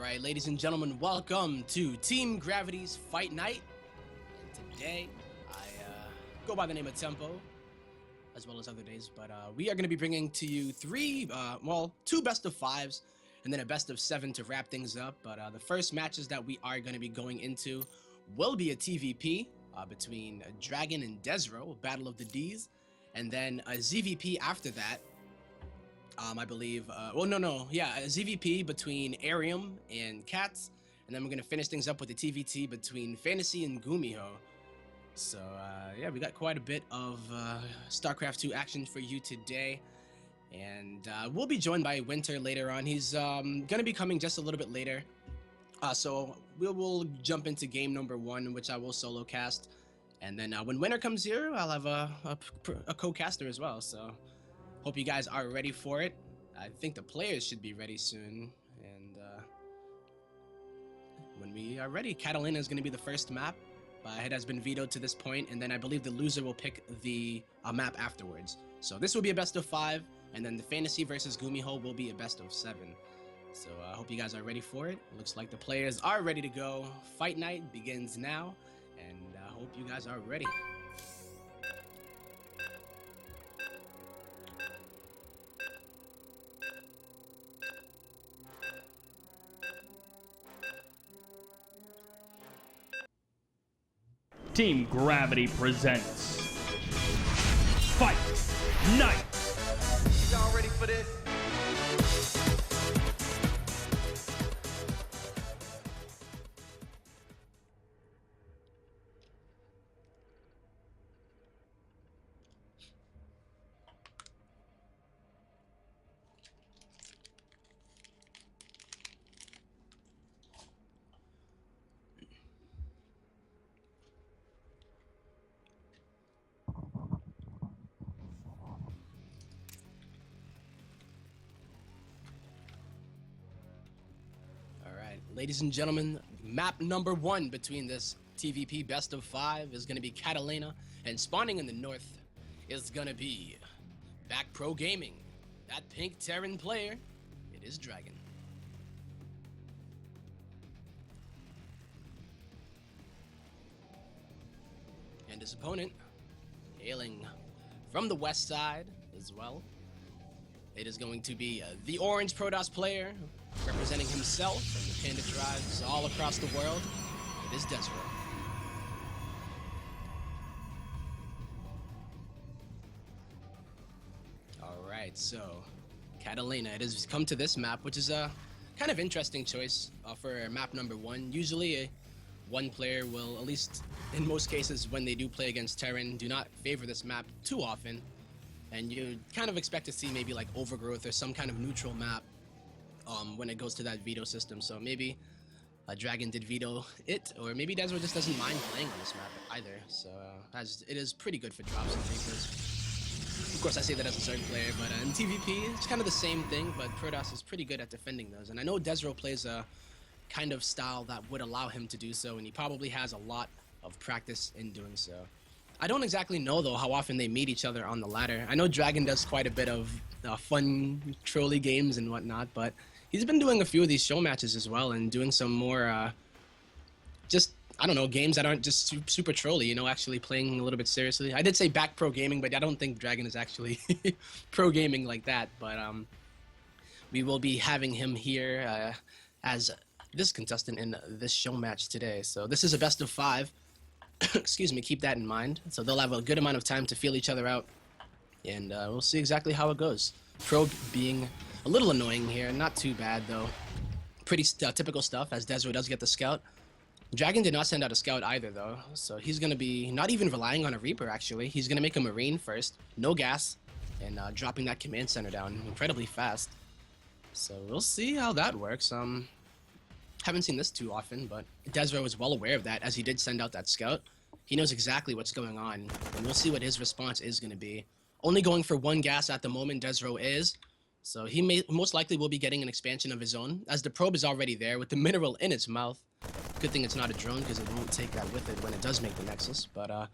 Alright, ladies and gentlemen, welcome to Team Gravity's Fight Night. And today, I go by the name of Tempo, as well as other days, but we are going to be bringing to you two best of fives, and then a best of seven to wrap things up. But the first matches that we are going to be going into will be a TVP between Dragon and Desro, Battle of the Ds, and then a ZVP after that. I believe, a ZVP between Arium and Cats, and then we're gonna finish things up with the TVT between Fantasy and Gumiho. So, yeah, we got quite a bit of StarCraft 2 action for you today, and we'll be joined by Winter later on. He's gonna be coming just a little bit later, so we'll jump into game number one, which I will solo cast, and then when Winter comes here, I'll have a co-caster as well, so hope you guys are ready for it. I think the players should be ready soon. And when we are ready, Catalina is going to be the first map. It has been vetoed to this point, and then I believe the loser will pick the map afterwards. So this will be a best of five, and then the Fantasy versus Gumiho will be a best of seven. So I hope you guys are ready for it. Looks like the players are ready to go. Fight night begins now, and I hope you guys are ready. Team Gravity presents Fight Night! Y'all ready for this? Ladies and gentlemen, map number one between this TVP best of five is going to be Catalina, and spawning in the north is going to be Back Pro Gaming. That pink Terran player, it is Dragon. And his opponent, hailing from the west side as well, it is going to be the orange Protoss player, representing himself and the Panda tribes all across the world. It is Desro. Alright, so Catalina, it has come to this map, which is a kind of interesting choice for map number one. Usually one player will, at least in most cases when they do play against Terran, do not favor this map too often. And you kind of expect to see maybe like Overgrowth or some kind of neutral map when it goes to that veto system. So maybe a Dragon did veto it, or maybe Desro just doesn't mind playing on this map either. So it is pretty good for drops and takers. Of course, I say that as a certain player, but in TVP, it's kind of the same thing, but Protoss is pretty good at defending those. And I know Desro plays a kind of style that would allow him to do so, and he probably has a lot of practice in doing so. I don't exactly know, though, how often they meet each other on the ladder. I know Dragon does quite a bit of fun, trolly games and whatnot, but he's been doing a few of these show matches as well, and doing some more, I don't know, games that aren't just super trolly, you know, actually playing a little bit seriously. I did say Back Pro Gaming, but I don't think Dragon is actually pro gaming like that, but we will be having him here as this contestant in this show match today. So this is a best of five. Excuse me, keep that in mind. So they'll have a good amount of time to feel each other out, and we'll see exactly how it goes. Probe being a little annoying here, not too bad though. Pretty typical stuff, as Desro does get the scout. Dragon did not send out a scout either though, so he's going to be not even relying on a Reaper actually. He's going to make a Marine first, no gas, and dropping that command center down incredibly fast. So we'll see how that works. Haven't seen this too often, but Desro is well aware of that, as he did send out that scout. He knows exactly what's going on, and we'll see what his response is going to be. Only going for one gas at the moment, Desro is, so he most likely will be getting an expansion of his own, as the probe is already there with the mineral in its mouth. Good thing it's not a drone, because it won't take that with it when it does make the Nexus, but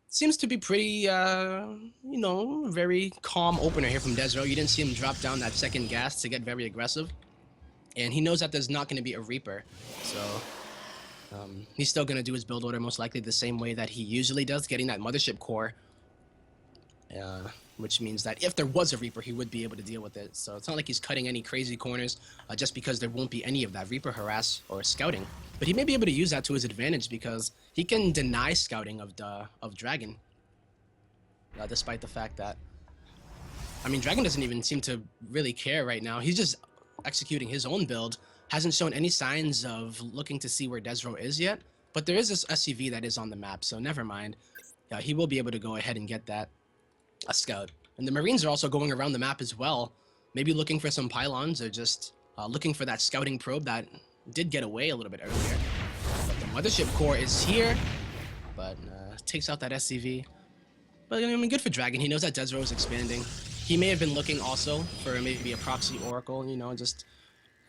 seems to be pretty, you know, very calm opener here from Desro. You didn't see him drop down that second gas to get very aggressive. and he knows that there's not going to be a Reaper, so he's still going to do his build order most likely the same way that he usually does, getting that Mothership core, which means that if there was a Reaper, he would be able to deal with it. So it's not like he's cutting any crazy corners just because there won't be any of that Reaper harass or scouting. But he may be able to use that to his advantage because he can deny scouting of Dragon, despite the fact that, I mean, Dragon doesn't even seem to really care right now. He's just executing his own build, hasn't shown any signs of looking to see where desRow is yet, but there is this SCV that is on the map, so never mind. He will be able to go ahead and get that a scout. And the Marines are also going around the map as well, maybe looking for some pylons or just looking for that scouting probe that did get away a little bit earlier. But the Mothership core is here, but takes out that SCV. But I mean, good for Dragon. He knows that desRow is expanding. He may have been looking also for maybe a proxy Oracle, you know, just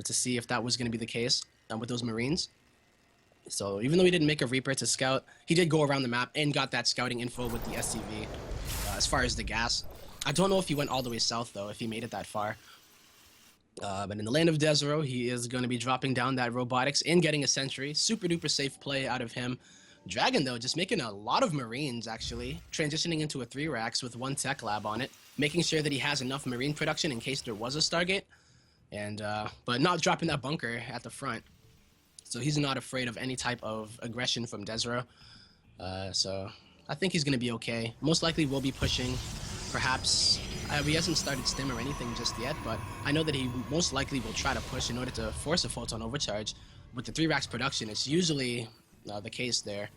to see if that was going to be the case with those Marines. So even though he didn't make a Reaper to scout, he did go around the map and got that scouting info with the SCV. As far as the gas, I don't know if he went all the way south though, if he made it that far. But in the land of desRow, he is going to be dropping down that robotics and getting a sentry. Super duper safe play out of him. Dragon though, just making a lot of Marines actually, transitioning into a 3 racks with 1 tech lab on it, making sure that he has enough Marine production in case there was a Stargate, and but not dropping that bunker at the front. So he's not afraid of any type of aggression from desRow. So I think he's going to be okay. Most likely we'll be pushing, perhaps, he hasn't started stim or anything just yet, but I know that he most likely will try to push in order to force a photon overcharge. With the 3 racks production, it's usually the case there,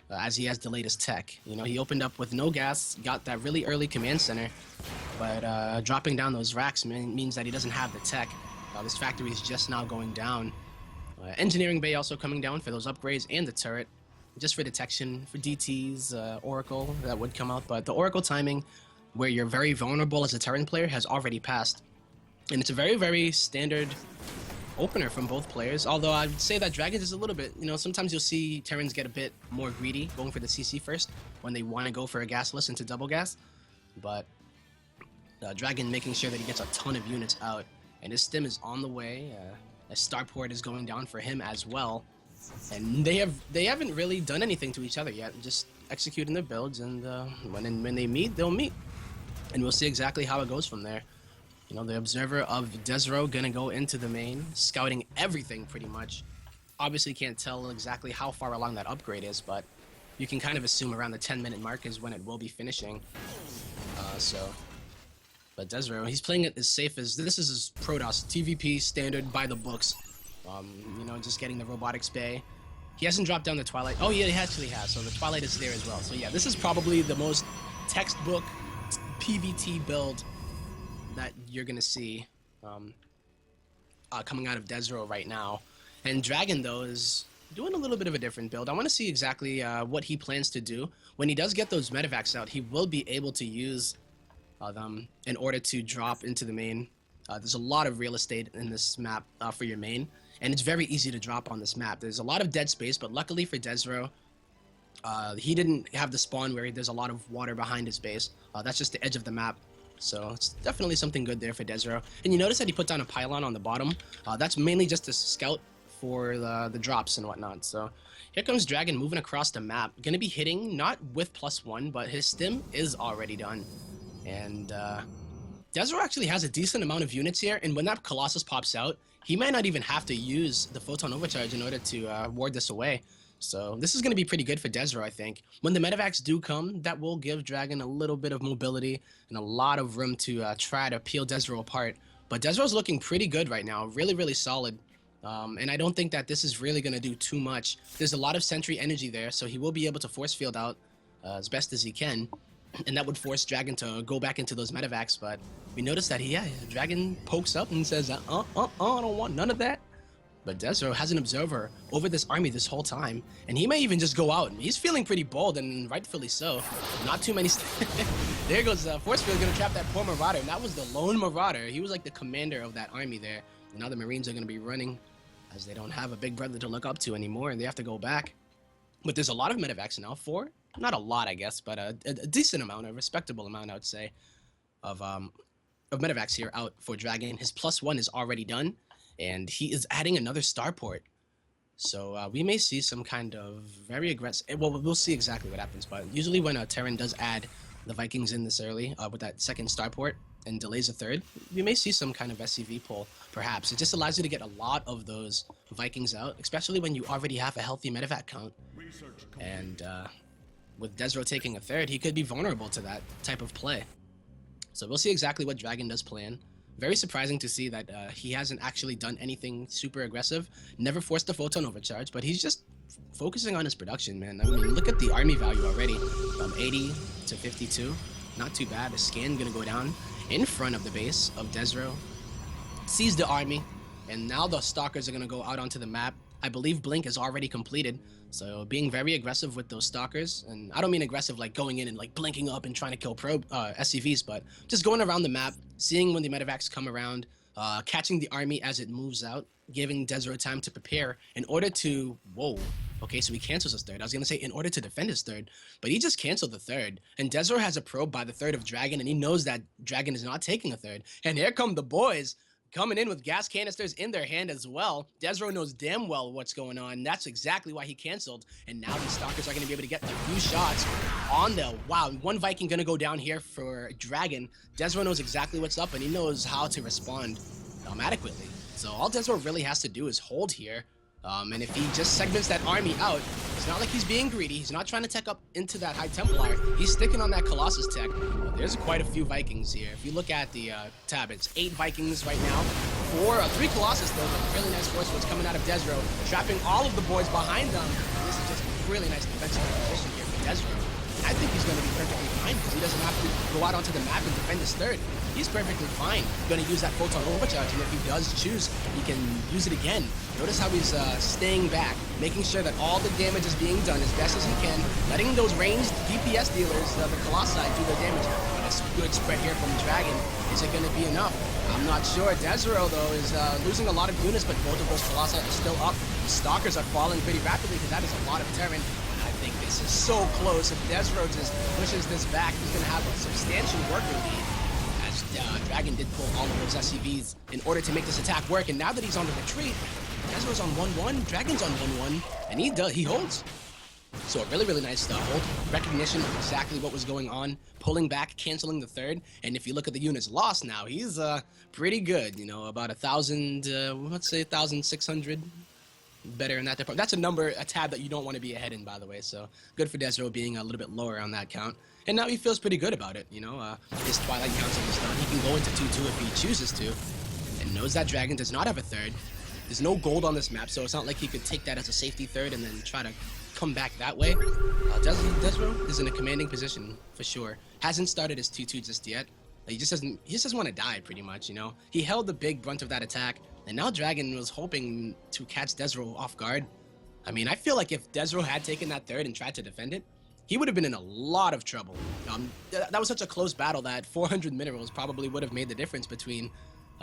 as he has the latest tech. You know, he opened up with no gas, got that really early command center, but dropping down those racks means that he doesn't have the tech. This factory is just now going down. Engineering bay also coming down for those upgrades and the turret, just for detection, for DTs, Oracle, that would come out. But the Oracle timing, where you're very vulnerable as a Terran player, has already passed. And it's a very, very standard opener from both players, although I'd say that Dragon is a little bit, you know, sometimes you'll see Terrans get a bit more greedy, going for the CC first, when they want to go for a gasless into double gas. But Dragon making sure that he gets a ton of units out, and his stim is on the way. A starport is going down for him as well, and they haven't really done anything to each other yet, just executing their builds, and when they meet, they'll meet, and we'll see exactly how it goes from there. You know, the observer of desRow gonna go into the main, scouting everything pretty much. Obviously can't tell exactly how far along that upgrade is, but you can kind of assume around the 10-minute mark is when it will be finishing. But desRow, he's playing it as safe as, this is his Protoss, TVP, standard, by the books. You know, just getting the robotics bay. He hasn't dropped down the Twilight. Oh yeah, he actually has, so the Twilight is there as well. So yeah, this is probably the most textbook PVT build that you're gonna see coming out of desRow right now. And Dragon though is doing a little bit of a different build. I want to see exactly what he plans to do. When he does get those medevacs out, he will be able to use them in order to drop into the main. There's a lot of real estate in this map for your main, and it's very easy to drop on this map. There's a lot of dead space, but luckily for desRow, he didn't have the spawn where there's a lot of water behind his base. That's just the edge of the map. So it's definitely something good there for desRow. And you notice that he put down a pylon on the bottom. That's mainly just to scout for the drops and whatnot. So here comes Dragon moving across the map. Gonna be hitting, not with +1, but his stim is already done. And desRow actually has a decent amount of units here, and when that Colossus pops out, he might not even have to use the photon overcharge in order to ward this away. So this is going to be pretty good for desRow, I think. When the medevacs do come, that will give Dragon a little bit of mobility and a lot of room to try to peel desRow apart. But desRow's looking pretty good right now, really, really solid. And I don't think that this is really going to do too much. There's a lot of sentry energy there, so he will be able to force field out as best as he can. And that would force Dragon to go back into those medevacs. But we notice that Dragon pokes up and says, I don't want none of that. But desRow has an observer over this army this whole time, and he may even just go out. He's feeling pretty bold, and rightfully so. Not too many. There goes Force Field, gonna trap that poor Marauder, and that was the lone Marauder. He was like the commander of that army there. And now the Marines are gonna be running, as they don't have a big brother to look up to anymore, and they have to go back. But there's a lot of medevacs now. 4, not a lot, I guess, but a decent amount, a respectable amount, I would say, of medevacs here out for Dragon. His +1 is already done. and he is adding another starport. So we may see some kind of very aggressive. Well, we'll see exactly what happens. But usually, when a Terran does add the Vikings in this early with that second starport and delays a third, we may see some kind of SCV pull. Perhaps it just allows you to get a lot of those Vikings out, especially when you already have a healthy medevac count. And with Desro taking a third, he could be vulnerable to that type of play. So we'll see exactly what Dragon does plan. Very surprising to see that he hasn't actually done anything super aggressive. Never forced a photon overcharge, but he's just focusing on his production, man. I mean, look at the army value already. From 80 to 52. Not too bad. The scan gonna go down in front of the base of Desro. Sees the army, and now the stalkers are gonna go out onto the map. I believe Blink is already completed, so being very aggressive with those stalkers, and I don't mean aggressive like going in and like blinking up and trying to kill SCVs, but just going around the map, seeing when the medevacs come around, catching the army as it moves out, giving Desro time to prepare in order to, whoa, okay, so he cancels his third. I was gonna say in order to defend his third, but he just canceled the third, and Desro has a probe by the third of Dragon, and he knows that Dragon is not taking a third, and here come the boys, coming in with gas canisters in their hand as well. Desro knows damn well what's going on. That's exactly why he canceled. And now these stalkers are going to be able to get a few shots on the... Wow, one Viking going to go down here for Dragon. Desro knows exactly what's up, and he knows how to respond adequately. So all Desro really has to do is hold here. And if he just segments that army out, it's not like he's being greedy. He's not trying to tech up into that High Templar. He's sticking on that Colossus tech. There's quite a few Vikings here. If you look at the tab, it's 8 Vikings right now. 3 Colossus, though, but really nice force what's coming out of Desro, trapping all of the boys behind them. This is just really nice defensive position here for Desro. I think he's going to be perfectly fine because he doesn't have to go out onto the map and defend his third. He's perfectly fine. Going to use that photon overcharge, and if he does choose, he can use it again. Notice how he's staying back, making sure that all the damage is being done as best as he can, letting those ranged DPS dealers, the Colossi, do their damage. But a good spread here from Dragon. Is it going to be enough? I'm not sure. Desro, though, is losing a lot of units, but both of those Colossi are still up. The Stalkers are falling pretty rapidly because that is a lot of Terran. I think this is so close. If Desro just pushes this back, he's going to have a substantial worker lead. As Dragon did pull all of those SCVs in order to make this attack work. And now that he's on the retreat, Desro's on 1-1, Dragon's on 1-1, and he holds. So a really, really nice hold. Recognition of exactly what was going on. Pulling back, canceling the third. And if you look at the units lost now, he's pretty good. You know, about 1,000, let's say 1,600. Better in that department. That's a tab that you don't want to be ahead in, by the way. So good for Desro being a little bit lower on that count. And now he feels pretty good about it, you know. His Twilight Council is done. He can go into 2-2 if he chooses to. And knows that Dragon does not have a third. There's no gold on this map, so it's not like he could take that as a safety third and then try to come back that way. Desro is in a commanding position, for sure. Hasn't started his 2-2 just yet. He just doesn't want to die, pretty much, you know. He held the big brunt of that attack. And now Dragon was hoping to catch Desro off guard. I mean, I feel like if Desro had taken that third and tried to defend it, he would have been in a lot of trouble. That was such a close battle that 400 minerals probably would have made the difference between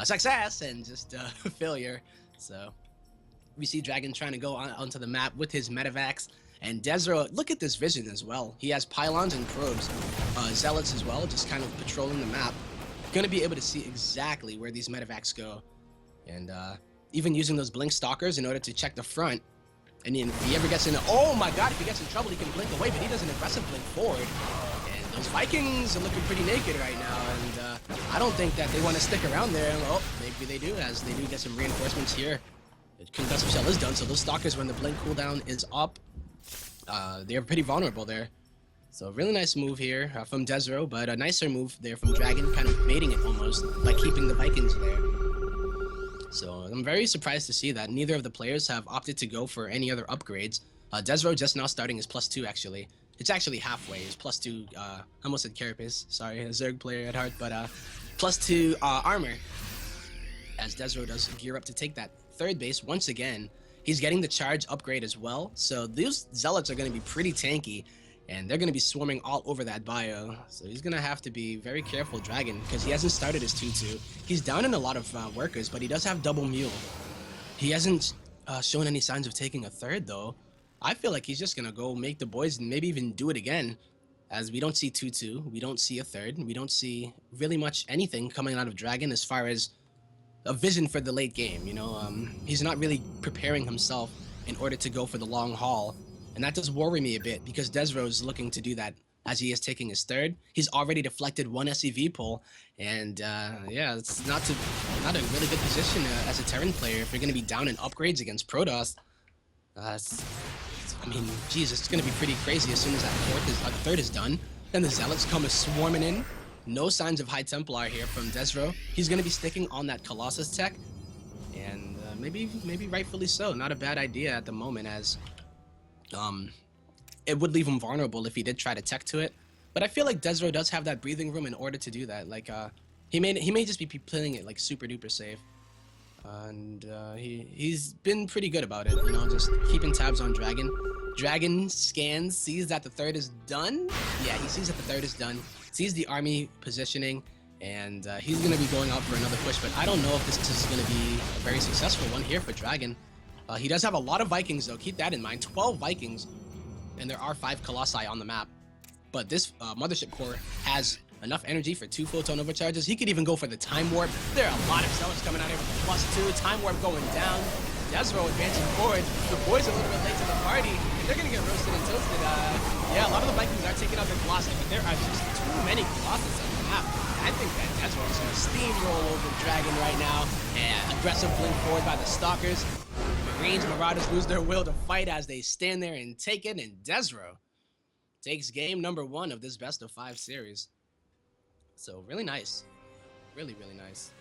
success and just failure. So we see Dragon trying to go onto the map with his medevacs. And Desro, look at this vision as well. He has pylons and probes, zealots as well, just kind of patrolling the map. Gonna be able to see exactly where these medevacs go. And even using those blink stalkers in order to check the front. And if he ever gets in, oh my god, if he gets in trouble, he can blink away, but he does an aggressive blink forward. And those Vikings are looking pretty naked right now, and I don't think that they want to stick around there. Well, maybe they do, as they do get some reinforcements here. The concussive shell is done, so those stalkers, when the blink cooldown is up, they're pretty vulnerable there. So really nice move here from Desro, but a nicer move there from Dragon, kind of baiting it almost by keeping the Vikings there. So I'm very surprised to see that neither of the players have opted to go for any other upgrades. Desro just now starting his +2 actually. It's actually halfway. His +2, I almost said Carapace. Sorry, a Zerg player at heart, but +2 armor. As Desro does gear up to take that third base once again. He's getting the charge upgrade as well. So these zealots are going to be pretty tanky. And they're going to be swarming all over that bio. So he's going to have to be very careful, Dragon, because he hasn't started his 2-2. He's down in a lot of workers, but he does have double mule. He hasn't shown any signs of taking a third, though. I feel like he's just going to go make the boys and maybe even do it again, as we don't see 2-2. We don't see a third. We don't see really much anything coming out of Dragon as far as a vision for the late game. He's not really preparing himself in order to go for the long haul, and that does worry me a bit because Desro is looking to do that as he is taking his third. He's already deflected one SEV pull, and yeah, it's not a really good position as a Terran player if you're going to be down in upgrades against Protoss. I mean, Jesus, it's gonna be pretty crazy as soon as that third is done. Then the Zealots come swarming in. No signs of High Templar here from Desro. He's gonna be sticking on that Colossus tech, and maybe rightfully so. Not a bad idea at the moment, as it would leave him vulnerable if he did try to tech to it. But I feel like Desro does have that breathing room in order to do that. Like he may just be playing it like super duper safe. And he's been pretty good about it, just keeping tabs on Dragon. Dragon scans, sees that the third is done. Yeah, he sees that the third is done, sees the army positioning, and he's going to be going out for another push, but I don't know if this is going to be a very successful one here for Dragon. He does have a lot of Vikings, though. Keep that in mind. 12 Vikings, and there are 5 Colossi on the map. But this Mothership Core has enough energy for 2 photon overcharges. He could even go for the Time Warp. There are a lot of Zealots coming out here with the +2. Time Warp going down. Desro advancing forward. The boys are a little bit late to the party, and they're going to get roasted and toasted. Yeah, a lot of the Vikings are taking out their Colossi, but there are just too many Colossus on the map. I think that Desro is going to steamroll over Dragon right now. And aggressive blink forward by the Stalkers. Marines, Marauders lose their will to fight as they stand there and take it, and Desro takes game number 1 of this best of 5 series. So really nice, really nice.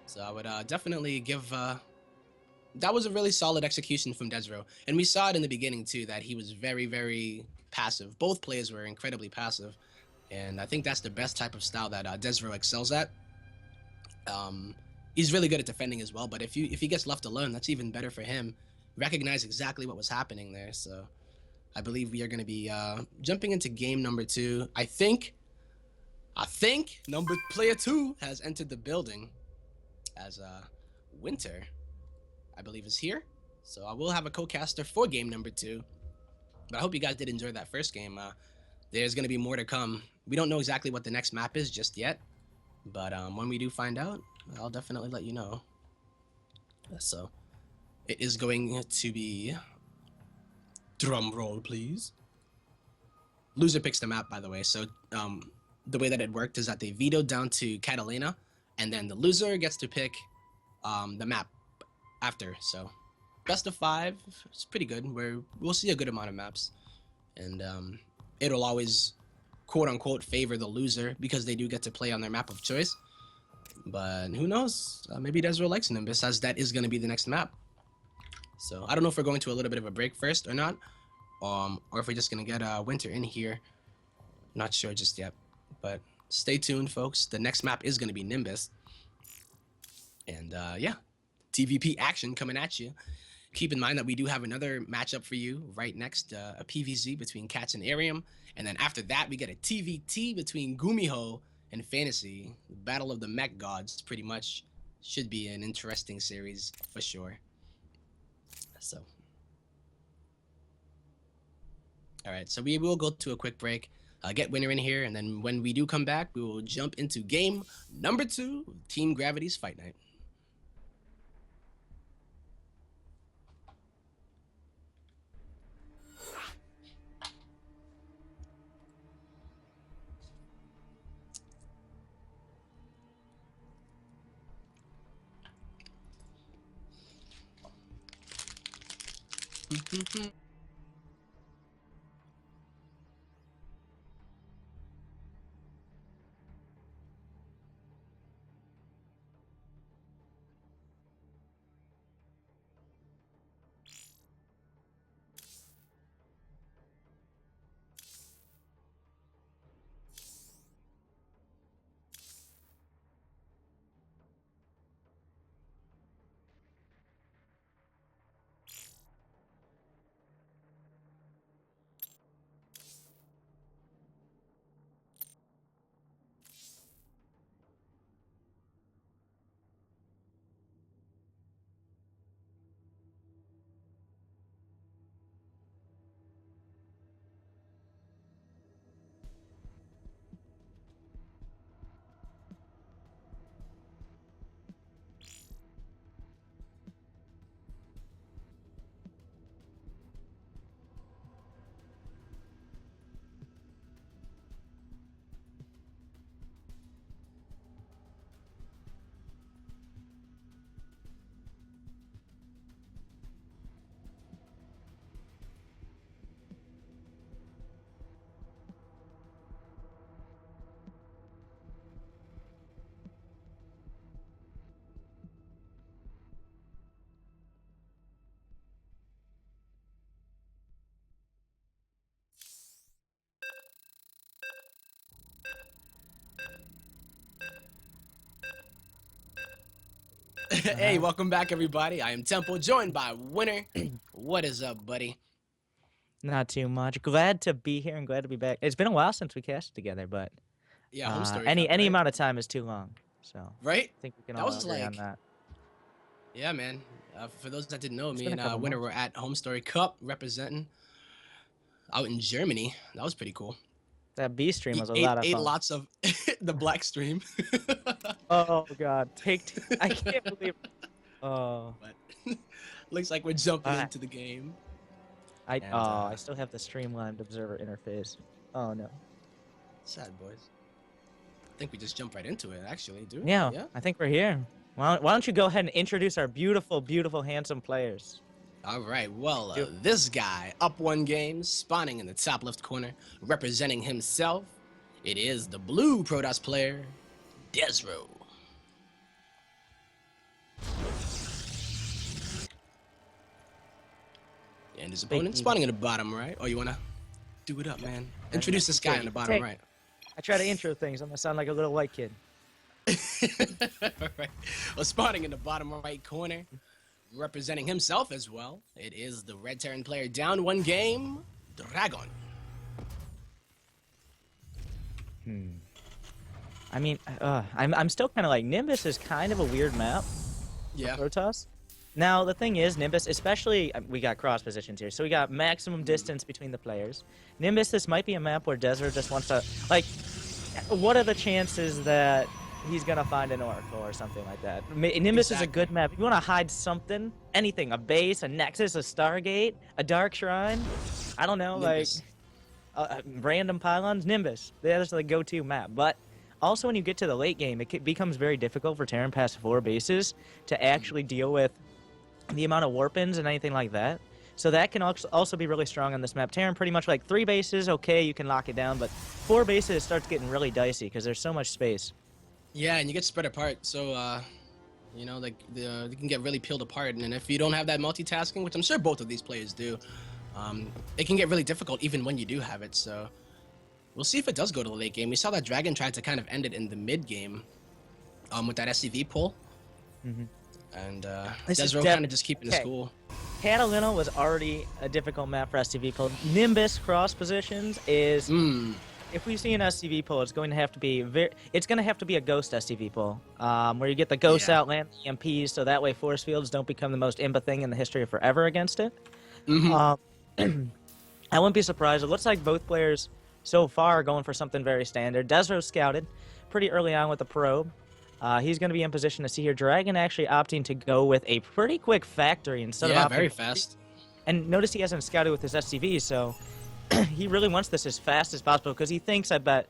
So I would definitely give that was a really solid execution from Desro, and we saw it in the beginning too that he was very passive. Both players were incredibly passive, and I think that's the best type of style that Desro excels at. He's really good at defending as well, but if he gets left alone, that's even better for him. Recognize exactly what was happening there. So I believe we are going to be jumping into game number 2. I think player 2 has entered the building, as Winter, I believe, is here. So I will have a co-caster for game number 2. But I hope you guys did enjoy that first game. There's going to be more to come. We don't know exactly what the next map is just yet, but when we do find out, I'll definitely let you know. So it is going to be, drum roll please. Loser picks the map, by the way. So the way that it worked is that they vetoed down to Catalina, and then the loser gets to pick the map after. So best of 5, it's pretty good. We'll see a good amount of maps, and it'll always quote unquote favor the loser because they do get to play on their map of choice. But who knows? Maybe Desro likes Nimbus, as that is going to be the next map. So I don't know if we're going to a little bit of a break first or not, or if we're just going to get Winter in here. Not sure just yet. But stay tuned, folks. The next map is going to be Nimbus. And yeah, TVP action coming at you. Keep in mind that we do have another matchup for you right next, a PVZ between Cats and Arium. And then after that, we get a TVT between Gumiho and Fantasy. The Battle of the Mech Gods, pretty much. Should be an interesting series for sure. So. Alright, so we will go to a quick break. Get Winter in here, and then when we do come back, we will jump into game number 2, Team Gravity's Fight Night. Hey, welcome back, everybody. I am Temple, joined by Winner. What is up, buddy? Not too much. Glad to be here and glad to be back. It's been a while since we casted together, but Yeah, home story any cup, right? amount of time is too long. So Right? I think we can That all was agree on like, that. yeah, man. For those that didn't know, It's me been a and couple Winner months. were at Home Story Cup representing out in Germany. That was pretty cool. That B stream He was a ate, lot of ate fun. lots of the black stream. Oh God, take two. I can't believe. Oh, But looks like we're jumping Alright. into the game. I And, I still have the streamlined observer interface. Oh no. Sad boys. I think we just jump right into it, actually, dude. Yeah, Yeah. I think we're here. Why don't you go ahead and introduce our beautiful, beautiful, handsome players? All right, well, Do- this guy, up one game, spawning in the top left corner, representing himself, it is the blue Protoss player, desRow. And his opponent Big spawning in the bottom right. Oh, you want to do it up, man? Introduce this guy in the bottom right. I try to intro things. I'm gonna sound like a little white kid. Right. Well, spawning in the bottom right corner, representing himself as well, it is the red Terran player down one game, Dragon. I mean, I'm still kind of like Nimbus is kind of a weird map. Yeah. Protoss. Now the thing is, Nimbus, especially we got cross positions here, so we got maximum distance between the players. Nimbus, this might be a map where Desro just wants to like. What are the chances that he's gonna find an Oracle or something like that? Nimbus is a good map. If you want to hide something, anything, a base, a Nexus, a Stargate, a Dark Shrine, I don't know, Nimbus. like random pylons, Nimbus. That's the go-to map. But also when you get to the late game, it becomes very difficult for Terran past 4 bases to actually deal with the amount of warp-ins and anything like that. So that can also be really strong on this map. Terran pretty much like 3 bases, okay, you can lock it down, but 4 bases starts getting really dicey because there's so much space. Yeah, and you get spread apart, so you know, like you can get really peeled apart, and if you don't have that multitasking, which I'm sure both of these players do, it can get really difficult even when you do have it. So we'll see if it does go to the late game. We saw that Dragon tried to kind of end it in the mid game, with that SCV pull, and This is desRow kind of just keeping his okay. cool. Catalina was already a difficult map for SCV pull. Nimbus cross positions is if we see an SCV pull, it's going to have to be a ghost SCV pull, where you get the ghosts Yeah. out, land EMPs, so that way force fields don't become the most imba thing in the history of forever against it. I wouldn't be surprised. It looks like both players so far are going for something very standard. desRow scouted pretty early on with the probe. He's going to be in position to see here. Dragon actually opting to go with a pretty quick factory instead of Yeah, opting very fast. And notice he hasn't scouted with his SCV, so he really wants this as fast as possible because he thinks, I bet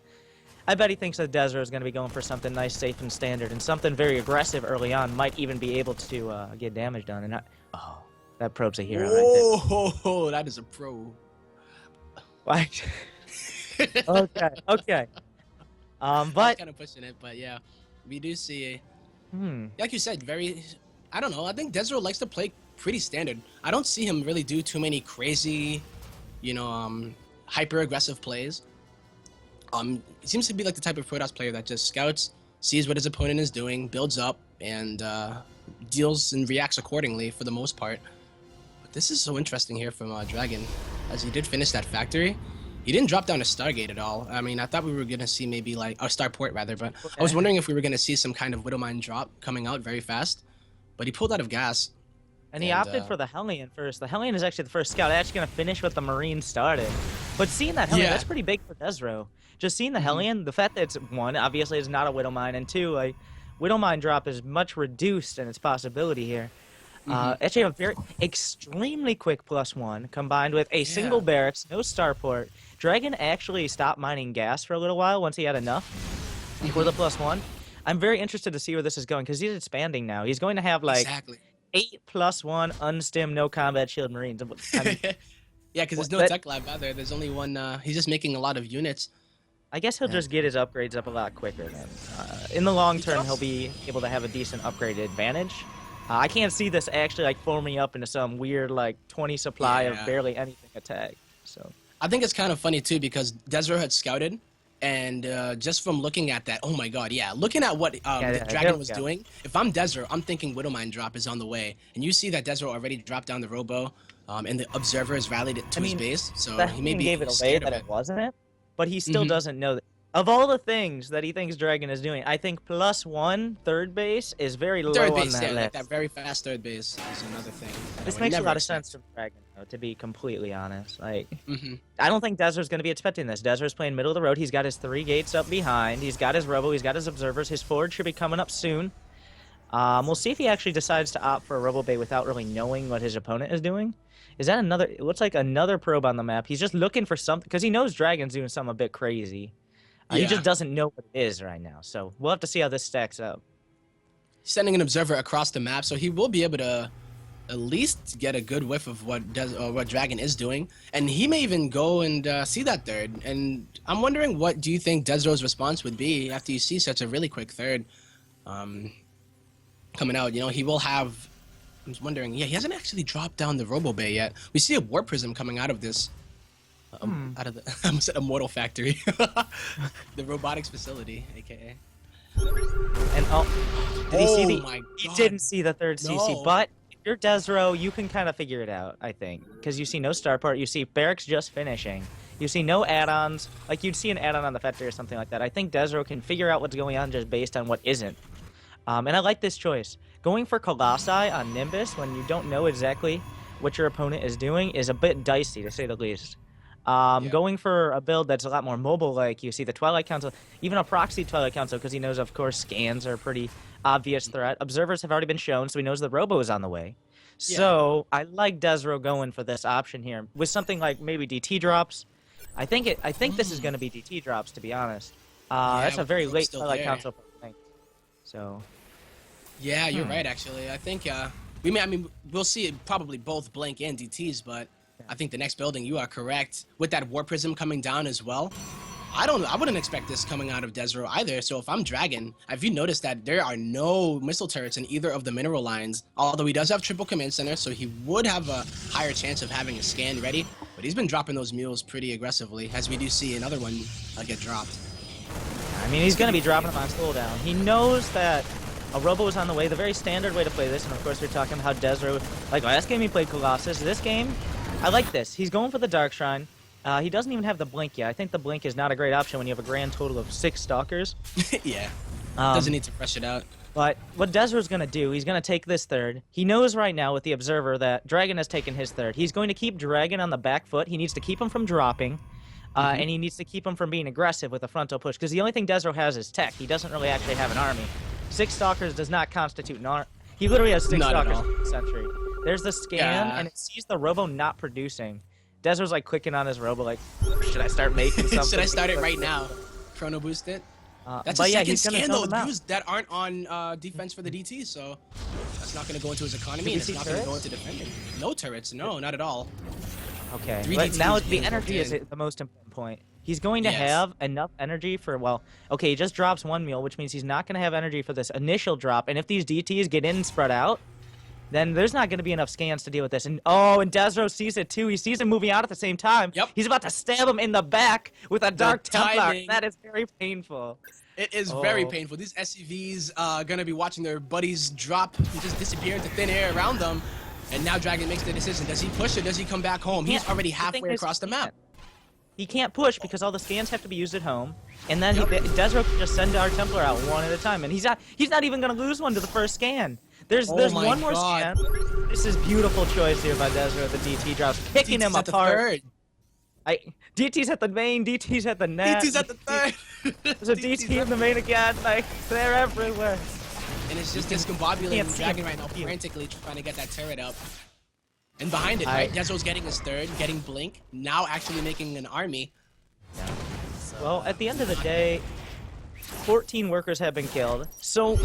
he thinks that desRow is going to be going for something nice, safe, and standard, and something very aggressive early on might even be able to get damage done. And that probe's a hero right Oh, that is a pro. there. Okay. I was But kind of pushing it, but yeah, we do see hmm, like you said, I don't know. I think desRow likes to play pretty standard. I don't see him really do too many crazy, you know, hyper aggressive plays. He seems to be like the type of Protoss player that just scouts, sees what his opponent is doing, builds up, and deals and reacts accordingly for the most part. But this is so interesting here from Dragon, as he did finish that factory. He didn't drop down a Stargate at all. I mean, I thought we were gonna see maybe like a Starport rather, but I was wondering if we were gonna see some kind of Widowmine drop coming out very fast. But he pulled out of gas. and he And, opted for the Hellion first. The Hellion is actually the first scout. Actually going to finish what the Marine started. But seeing that Hellion, Yeah. that's pretty big for desRow. Just seeing the Hellion, the fact that it's one, obviously is not a Widowmine, and two, a Widowmine drop is much reduced in its possibility here. Actually, a very extremely quick +1 combined with a single barracks, no starport. Dragon actually stopped mining gas for a little while once he had enough for the +1. I'm very interested to see where this is going because he's expanding now. He's going to have like Exactly. 8+1 unstim, no combat shield Marines. I mean, Yeah, because there's no that- tech lab out there. There's only one. He's just making a lot of units. I guess he'll just get his upgrades up a lot quicker then. In the long term, he'll be able to have a decent upgrade advantage. I can't see this actually like forming up into some weird like 20 supply of Yeah. barely anything attack. So I think it's kind of funny too because desRow had scouted, And just from looking at that, oh my god, yeah. Looking at what the there Dragon we was go. doing, if I'm Desro, I'm thinking Widowmine drop is on the way. And you see that Desro already dropped down the Robo, and the Observer has rallied it to his base, so The he may Hellion be gave it away scared of that it. it wasn't, but he still doesn't know that. Of all the things that he thinks Dragon is doing, I think +1 third base is very low Third on base, that yeah, list. like that very fast third base is another thing. that I This would makes a never lot of expect. sense to Dragon, though, to be completely honest. Like, Mhm. I don't think Desro's going to be expecting this. Desro's playing middle of the road. He's got his 3 gates up behind. He's got his Robo. He's got his Observers. His Forge should be coming up soon. We'll see if he actually decides to opt for a Robo Bay without really knowing what his opponent is doing. Is that another... It looks like another probe on the map. He's just looking for something, because he knows Dragon's doing something a bit crazy. He Yeah. just doesn't know what it is right now. So we'll have to see how this stacks up. Sending an Observer across the map, so he will be able to at least get a good whiff of what Dragon is doing, and he may even go and see that third. And I'm wondering, what do you think Desro's response would be after you see such a really quick third coming out? You know, he will have. I'm just wondering. Yeah, he hasn't actually dropped down the Robo Bay yet. We see a Warp Prism coming out of this. Out of the I almost said Immortal Factory, the robotics facility, aka. And did he see the? my He God. didn't see the third CC, No. but if you're Desro, you can kind of figure it out, I think, because you see no Starport, you see Barracks just finishing, you see no add-ons, like you'd see an add-on on the factory or something like that. I think Desro can figure out what's going on just based on what isn't. And I like this choice. Going for Colossi on Nimbus when you don't know exactly what your opponent is doing is a bit dicey, to say the least. Going for a build that's a lot more mobile, like you see the Twilight Council, even a proxy Twilight Council, because he knows, of course, scans are a pretty obvious threat. Observers have already been shown, so he knows the Robo is on the way. Yeah. So I like Desro going for this option here with something like maybe DT drops. I think this is going to be DT drops, to be honest. That's a with very Rogue late still Twilight there. Council for Blink. So Yeah, you're right. Actually, I think we may. I mean, we'll see probably both Blink and DTs, but I think the next building, you are correct with that War Prism coming down as well. I wouldn't expect this coming out of Desro either. So if I'm Dragon, have you noticed that there are no missile turrets in either of the mineral lines? Although he does have triple command center, so he would have a higher chance of having a scan ready. But he's been dropping those mules pretty aggressively, as we do see another one get dropped. I mean, he's going to be dropping them on cooldown. He knows that a Robo is on the way, the very standard way to play this. And of course, we're talking about how Desro, like last game he played Colossus. This game, I like this. He's going for the Dark Shrine. He doesn't even have the Blink yet. I think the Blink is not a great option when you have a grand total of 6 Stalkers. Yeah, doesn't need to fresh it out. But what Desro's going to do, he's going to take this third. He knows right now with the Observer that Dragon has taken his third. He's going to keep Dragon on the back foot. He needs to keep him from dropping. And he needs to keep him from being aggressive with a frontal push. Because the only thing Desro has is tech. He doesn't really actually have an army. 6 Stalkers does not constitute an army. He literally has 6 Not at Stalkers all. per century. There's the scan, Yeah. and it sees the Robo not producing. Desro's like clicking on his Robo like, should I start making something? Should I start it right now? Chrono boost it? That's but a yeah, second he's gonna scan throw though, them out. views that aren't on defense for the DT, so that's not going to go into his economy, we and it's see not going to go turrets? into defending. No turrets, no, not at all. Okay, 3D but now teams the being energy is worked the most important point. He's going to Yes. have enough energy for, well, okay, he just drops 1 mule, which means he's not going to have energy for this initial drop. And if these DTs get in and spread out, then there's not going to be enough scans to deal with this. And and Desro sees it too. He sees him moving out at the same time. Yep. He's about to stab him in the back with a Dark Templar. timing. That is very painful. It is very Oh. painful. These SCVs are going to be watching their buddies drop and just disappear into thin air around them. And now Dragon makes the decision. Does he push or does he come back home? He's Can't- already the thing halfway is, across the he map. can't. He can't push because all the scans have to be used at home, and then Desro can just send our Templar out one at a time, and he's not even gonna lose one to the first scan. There's Oh my one more God. scan. This is beautiful choice here by Desro. The DT drops, picking DT's him at the apart. third. DT's at the main, DT's at the net. DT's at the third. There's a DT in the main again. Like they're everywhere. And it's just can't discombobulating see Dragon him. right now, frantically trying to get that turret up. And behind it, I- right? Desro's getting his third, getting Blink, now actually making an army. Well, at the end of the day, 14 workers have been killed. So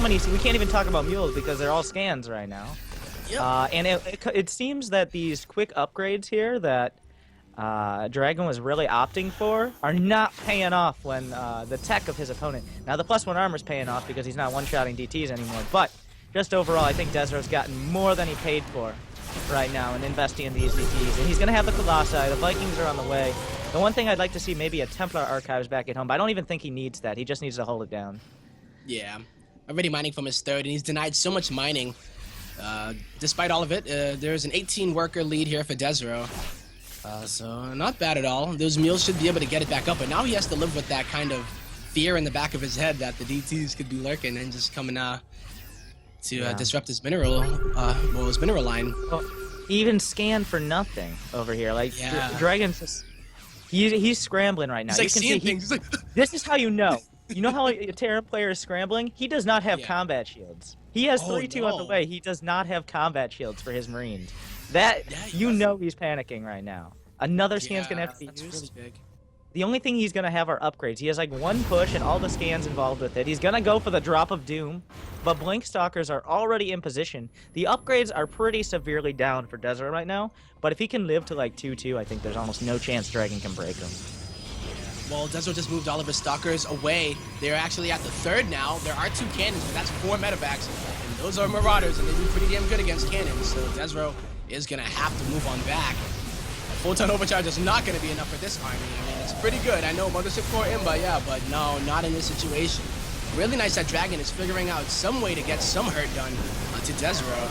many. We can't even talk about mules because they're all scans right now. Yep. And it seems that these quick upgrades here that Dragon was really opting for are not paying off when the tech of his opponent. Now the +1 armor is paying off because he's not one-shotting DTs anymore. But just overall, I think Desro's gotten more than he paid for right now in investing in these DTs. And he's going to have the Colossi. The Vikings are on the way. The one thing I'd like to see maybe a Templar Archives back at home, but I don't even think he needs that. He just needs to hold it down. Yeah, already mining from his third, and he's denied so much mining. Despite all of it, there's an 18 worker lead here for desRow. So not bad at all. Those mules should be able to get it back up, but now he has to live with that kind of fear in the back of his head that the DTs could be lurking and just coming to disrupt his mineral, his mineral line. Well, he even scanned for nothing over here. Like Dragon's just he's scrambling right now. He's like you can seeing see things. This is how you know. You know how a Terran player is scrambling? He does not have combat shields. He has 3-2 on the way. He does not have combat shields for his Marines. You know he's panicking right now. Another scan's gonna have to be used. Really big. The only thing he's gonna have are upgrades. He has like one push and all the scans involved with it. He's gonna go for the drop of doom, but Blink Stalkers are already in position. The upgrades are pretty severely down for desRow right now, but if he can live to like 2-2, I think there's almost no chance Dragon can break him. Well, desRow just moved all of his stalkers away. They're actually at the third now. There are 2 cannons, but that's 4 medevacs, and those are Marauders, and they do pretty damn good against cannons. So desRow is gonna have to move on back. A full-ton overcharge is not gonna be enough for this army. I mean, it's pretty good. I know Mothership Core Imba, yeah, but no, not in this situation. Really nice that Dragon is figuring out some way to get some hurt done to desRow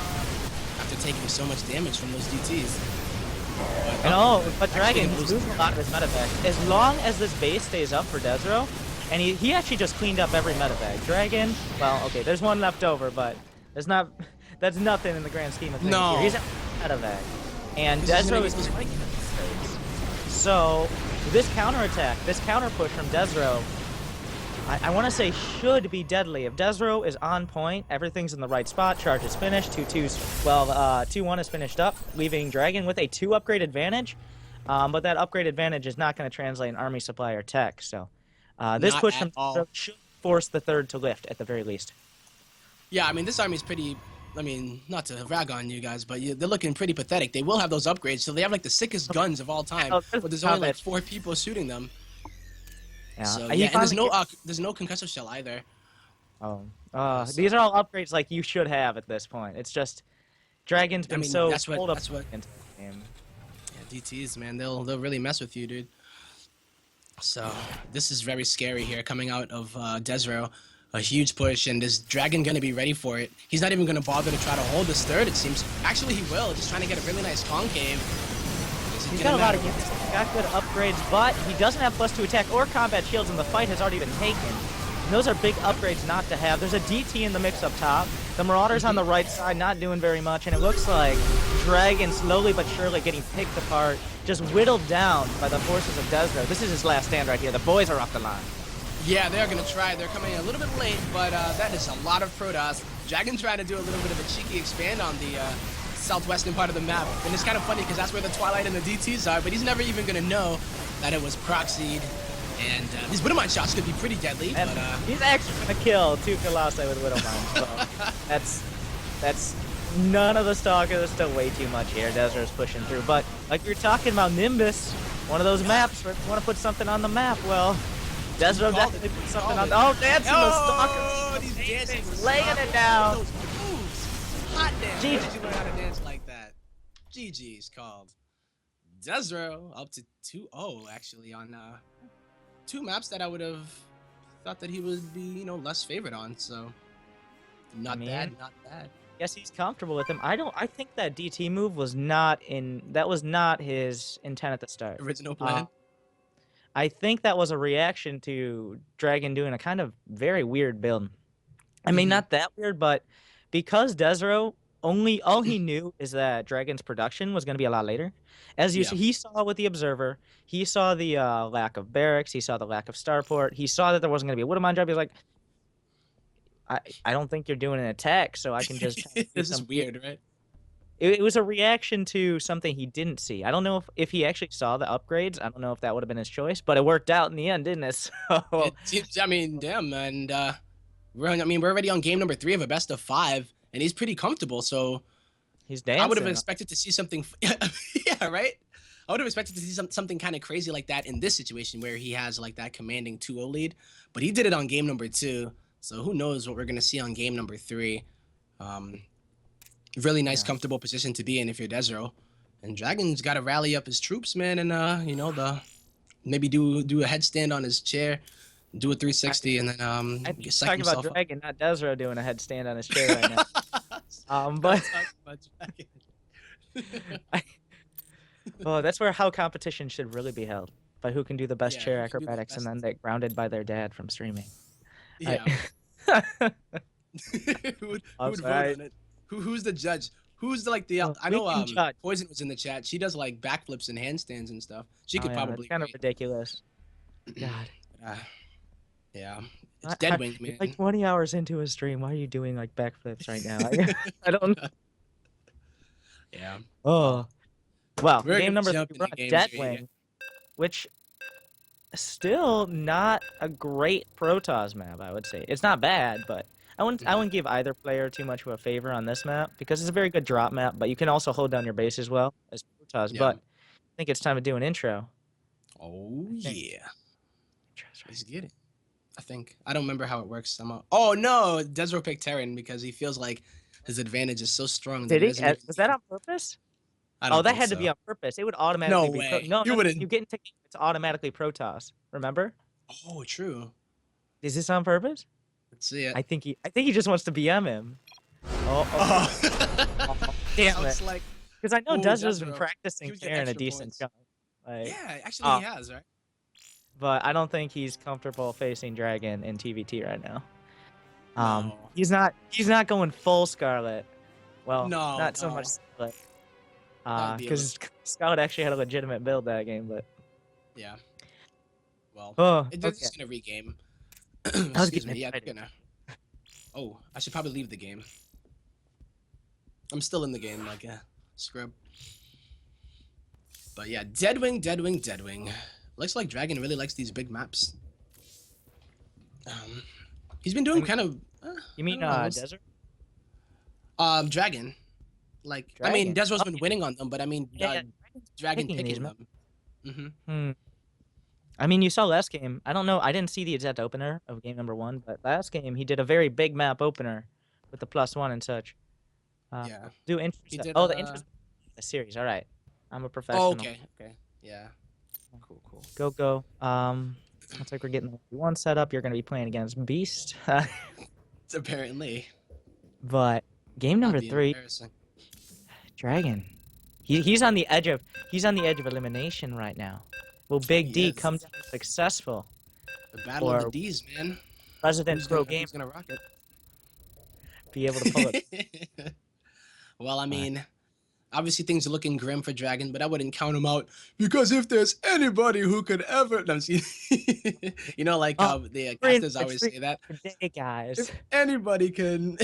after taking so much damage from those DTs. But Dragon is losing a lot of his medevac. As long as this base stays up for desRow, and he actually just cleaned up every medevac. Dragon, well, okay, there's one left over, but that's nothing in the grand scheme of things. No. Here. He's at medevac, and desRow is so this counterattack, this counter push from desRow, I want to say should be deadly. If desRow is on point, everything's in the right spot, charge is finished, 2-1 is finished up, leaving Dragon with a 2 upgrade advantage, but that upgrade advantage is not going to translate in army supply or tech, so this push from desRow should force the third to lift at the very least. Yeah, I mean, this army's pretty, I mean, not to rag on you guys, but they're looking pretty pathetic. They will have those upgrades, so they have like the sickest guns of all time, but there's only like 4 people shooting them. Yeah, so, and there's no concussive shell either. These are all upgrades like you should have at this point. It's just Dragon's been that's what yeah, DTs, man, they'll really mess with you, dude. So this is very scary here coming out of desRow. A huge push, and is Dragon gonna be ready for it? He's not even gonna bother to try to hold this third, it seems. Actually, he will, just trying to get a really nice concave. He's got a lot of units. He's got good upgrades, but he doesn't have +2 attack or combat shields, and the fight has already been taken. And those are big upgrades not to have. There's a DT in the mix up top. The Marauders on the right side not doing very much, and it looks like Dragon slowly but surely getting picked apart, just whittled down by the forces of desRow. This is his last stand right here. The boys are off the line. Yeah, they're going to try. They're coming a little bit late, but that is a lot of Protoss. Dragon trying to do a little bit of a cheeky expand on the southwestern part of the map. And it's kind of funny because that's where the Twilight and the DTs are, but he's never even going to know that it was proxied. And these Widowmine shots could be pretty deadly. And but he's actually going to kill 2 Colossi with Widowmine. So that's none of the Stalkers. There's still way too much here. desRow's pushing through. But like we were talking about Nimbus, one of those maps where if you want to put something on the map, well, desRow definitely put something on. Oh, dancing the Stalkers. He's dancing. Laying it down. Those moves. Hot damn. GG. Did you learn how to dance like that? GG's called. desRow up to 2-0 actually on 2 maps that I would have thought that he would be, less favored on. So not bad. Yes, he's comfortable with him. I think that DT move was not his intent at the start. Original plan. I think that was a reaction to Dragon doing a kind of very weird build. I mean, not that weird, but because desRow all he knew is that Dragon's production was going to be a lot later. As he saw with the Observer, he saw the lack of barracks, he saw the lack of starport, he saw that there wasn't going to be a Widowmine drop. He's like, I don't think you're doing an attack, so I can just. This is weird, right? It was a reaction to something he didn't see. I don't know if he actually saw the upgrades. I don't know if that would have been his choice, but it worked out in the end, didn't it? So... I mean, damn, and we're already on game number 3 of a best of 5, and he's pretty comfortable. So he's dancing. I would have expected to see something. Yeah, right. I would have expected to see something kind of crazy like that in this situation where he has like that commanding 2-0 lead, but he did it on game number 2. So who knows what we're gonna see on game number 3. Really nice, comfortable position to be in if you're desRow. And Dragon's got to rally up his troops, man, and the maybe do a headstand on his chair, do a 360, and then I think psych talking about himself up. Dragon, not desRow doing a headstand on his chair right now. Not But talking about Dragon. oh, that's where how competition should really be held. By who can do the best Yeah, chair who can do the acrobatics, and best? then they grounded by their dad from streaming. Yeah. I, Who I'm would vote sorry. on it? Who's the judge? Who's the like the Well, I we know can judge. Poison was in the chat. She does like backflips and handstands and stuff. She Oh could yeah, that's probably kind of rate. ridiculous. God, Uh, yeah, it's Deadwing, you're man. like 20 hours into a stream. Why are you doing like backflips right now? I don't. Yeah. Oh, well, We're game gonna number jump 3, into we're on games here, yeah. Deadwing, which still not a great Protoss map. I would say it's not bad, but I wouldn't give either player too much of a favor on this map because it's a very good drop map. But you can also hold down your base as well as Protoss. Yeah. But I think it's time to do an intro. Oh think. yeah. Intro's right. Let's get it. I think I don't remember how it works. Oh no, Desro picked Terran because he feels like his advantage is so strong. Did he? doesn't even Was that need- on purpose? I don't Oh, that think had so. to be on purpose. It would automatically be way. no, You no, wouldn't. you get into game, it's automatically Protoss. Remember? Oh, true. Is this on purpose? Let's see it. I think he just wants to BM him. Oh, Oh. damn Sounds it. like Because I know Oh, Desro's been Desro. practicing He would get there in a extra decent points. chunk. Like, yeah, actually Oh. he has, right? but I don't think he's comfortable facing Dragon in TVT right now. No. He's not going full Scarlet. Well, No, not so no. much Scarlet. That would be a Because Scarlet actually had a legitimate build that game, but Yeah. Well, oh, they're okay. just gonna regame. was Excuse getting me. Yeah, they're excited. gonna. Oh, I should probably leave the game. I'm still in the game, like a scrub. But yeah, Deadwing, Deadwing, Deadwing. Looks like Dragon really likes these big maps. He's been doing kind of. You mean I don't know, Desert? Dragon. Like, I mean, Dragon. Desro's been winning on them, but I mean, Yeah, Dragon picking these picking them. Mm-hmm. Hmm. I mean, you saw last game. I don't know. I didn't see the exact opener of game number 1, but last game he did a very big map opener with the +1 and such. Yeah. Do interest. He did, The interest. The series. All right. I'm a professional. Oh, okay. Okay. Yeah. Cool. Cool. Go. Looks like we're getting the 1 set up. You're gonna be playing against Beast. Apparently. But game number That'd be 3, embarrassing. Dragon. He's on the edge of elimination right now. Will Big D Yes. come down successful? The battle of Or- the D's, man. President Pro Game Who's gonna rock it? be able to pull it. Well, I mean, obviously things are looking grim for Dragon, but I wouldn't count him out because if there's anybody who could ever, no, see, you know, like the casters always say that. Today, guys. If anybody can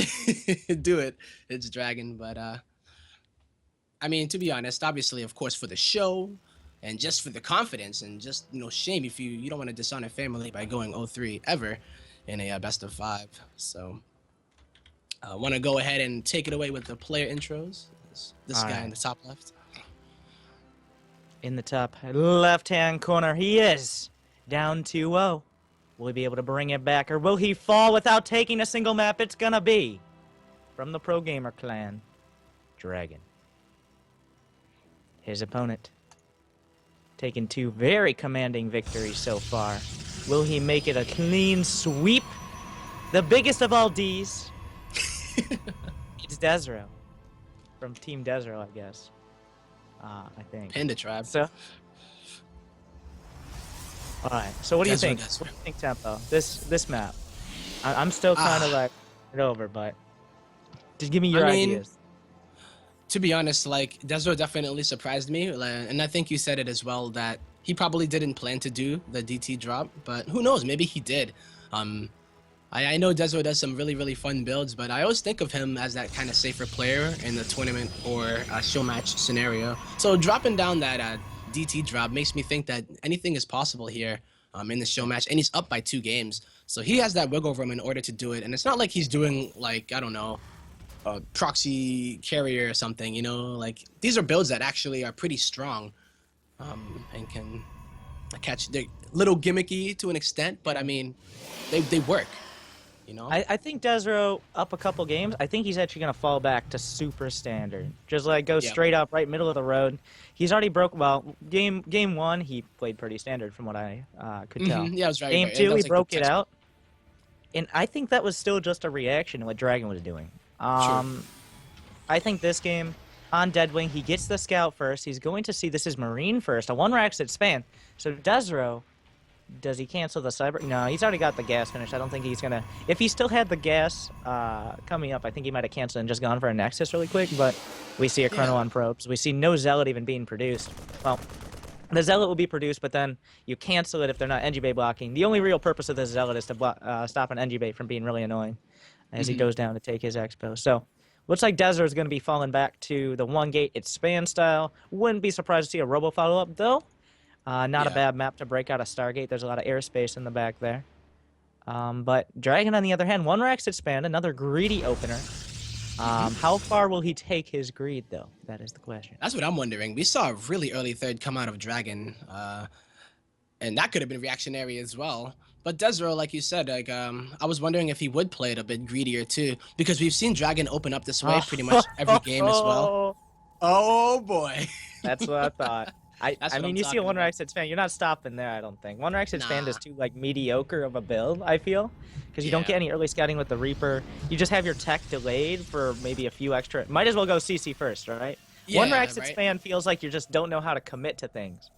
do it, it's Dragon. But I mean, to be honest, obviously, of course, for the show and just for the confidence and just shame if you don't want to dishonor family by going 0-3 ever in a best of 5. So I want to go ahead and take it away with the player intros. This All guy right. in the top left. In the top left-hand corner, he is down 2-0. Will he be able to bring it back, or will he fall without taking a single map? It's gonna be from the Pro Gamer clan, Dragon. His opponent, taking 2 very commanding victories so far. Will he make it a clean sweep? The biggest of all Ds. It's Desro. From Team Desro, I guess. I think. Panda Tribe. So, all right. So, what do you Desro, think? Desro. What do you think, Tempo? This map. I'm still kind of like it over, but just give me your I mean, ideas. To be honest, like Desro definitely surprised me, and I think you said it as well that he probably didn't plan to do the DT drop, but who knows? Maybe he did. I know Desro does some really fun builds, but I always think of him as that kind of safer player in the tournament or show match scenario. So dropping down that DT drop makes me think that anything is possible here in the show match, and he's up by 2 games, so he has that wiggle room in order to do it. And it's not like he's doing like, I don't know, a proxy carrier or something, like these are builds that actually are pretty strong and can catch. They're little gimmicky to an extent, but I mean they work, you know? I think desRow up a couple games. I think he's actually gonna fall back to super standard. Just like go Yeah. straight up, right middle of the road. He's already broke. Well, game one he played pretty standard from what I could tell. Yeah, it was very Game very- two that he was, like, the broke it textbook. out, and I think that was still just a reaction to what Dragon was doing. I think this game on Deadwing he gets the scout first. He's going to see this is Marine first, a one rack span. So desRow. Does he cancel the cyber? No, he's already got the gas finished. I don't think he's gonna. If he still had the gas coming up, I think he might have canceled and just gone for a Nexus really quick. But we see a Chrono on probes. We see no Zealot even being produced. Well, the Zealot will be produced, but then you cancel it if they're not NG-Bay blocking. The only real purpose of this Zealot is to stop an NG-Bay from being really annoying as he goes down to take his Expo. So looks like desRow is going to be falling back to the one gate expand style. Wouldn't be surprised to see a Robo follow-up though. Not a bad map to break out a Stargate. There's a lot of airspace in the back there. But Dragon, on the other hand, one Rax expand, another greedy opener. How far will he take his greed, though? That is the question. That's what I'm wondering. We saw a really early third come out of Dragon, and that could have been reactionary as well. But desRow, like you said, like I was wondering if he would play it a bit greedier too, because we've seen Dragon open up this way pretty much every game as well. Oh boy. That's what I thought. I what mean, I'm you see a talking one about. Rax expand, you're not stopping there. I don't think one Rax expand Nah. is too like mediocre of a build. I feel because you don't get Yeah. any early scouting with the Reaper. You just have your tech delayed for maybe a few extra. Might as well go CC first, right? One Yeah, Rax right. expand feels like you just don't know how to commit to things.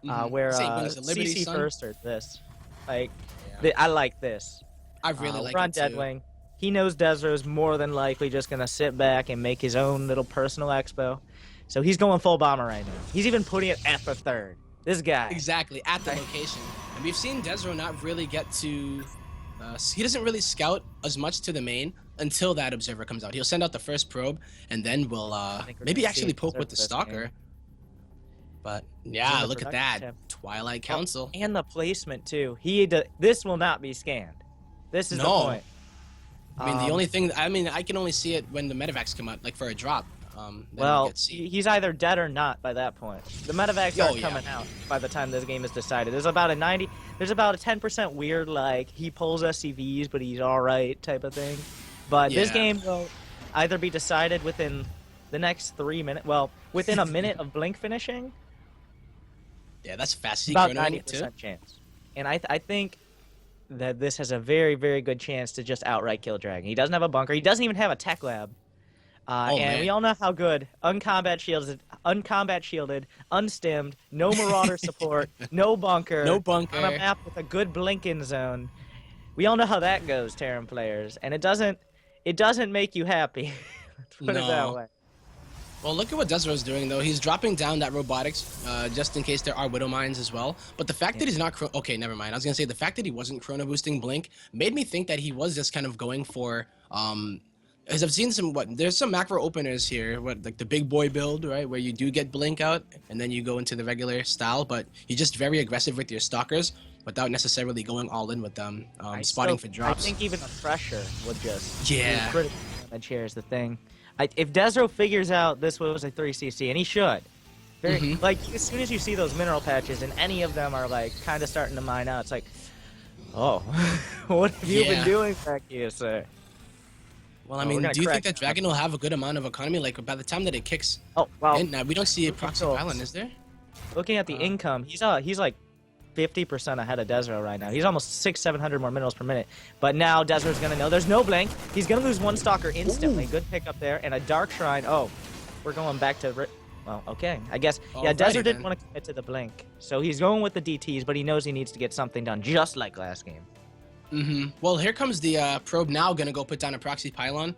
Where Same thing as the Liberty CC Sun. first or this, like Yeah. I like this. I really like we're on it too. Deadwing. He knows desRow's more than likely just gonna sit back and make his own little personal expo. So he's going full bomber right now. He's even putting it at the third. This guy. Exactly, at the location. And we've seen desRow not really get to... he doesn't really scout as much to the main until that observer comes out. He'll send out the first probe, and then we'll think we're maybe gonna actually see poke with the observer this game. stalker. But yeah, the look at production that. tab. Twilight Council. And the placement too. This will not be scanned. This is the No. point. I mean, the only thing... I mean, I can only see it when the medevacs come out, like for a drop. Then we Well, get C. he's either dead or not by that point. The medevacs Oh, aren't yeah. coming out by the time this game is decided. There's about a 10% weird, like, he pulls SCVs, but he's alright type of thing. But this Yeah. game will either be decided within the next 3 minutes, well, within a minute of blink finishing, Yeah, that's fast. He about chronoing it too. 90% chance. And I think that this has a very, very good chance to just outright kill Dragon. He doesn't have a bunker. He doesn't even have a tech lab. And man. we all know how good uncombat shielded, unstimmed, no marauder support, no bunker, No bunker. on a map with a good blinking zone. We all know how that goes, Terran players, and it doesn't make you happy. Let's put it that No. way. Well, look at what desRow's doing, though. He's dropping down that robotics, just in case there are Widow Mines as well. But the fact that he's not... Okay, never mind. I was going to say, the fact that he wasn't chrono boosting Blink made me think that he was just kind of going for... As I've seen there's some macro openers here, like the big boy build, right? Where you do get Blink out, and then you go into the regular style, but you're just very aggressive with your stalkers without necessarily going all in with them, spotting for drops. I think even the pressure would just... Yeah. do critical damage here is the thing. If desRow figures out this was a 3cc, and he should, like as soon as you see those mineral patches and any of them are like kind of starting to mine out, it's like, oh, what have you been Yeah. doing back here, sir? Well, I Oh, we're mean, gonna do you think crack that Dragon will have a good amount of economy? Like, by the time that it kicks Oh well, in, now we don't see a proxy so- pylon, is there? looking at the income, he's like 50% ahead of desRow right now. He's almost 600-700 more minerals per minute. But now desRow's gonna know there's no blink. He's gonna lose one stalker instantly. Good pickup there, and a dark shrine. Oh, we're going back to. Well, okay. I guess yeah. Alrighty desRow then. didn't want to commit to the blink, so he's going with the DTs, but he knows he needs to get something done, just like last game. Well, here comes the probe now gonna go put down a proxy pylon.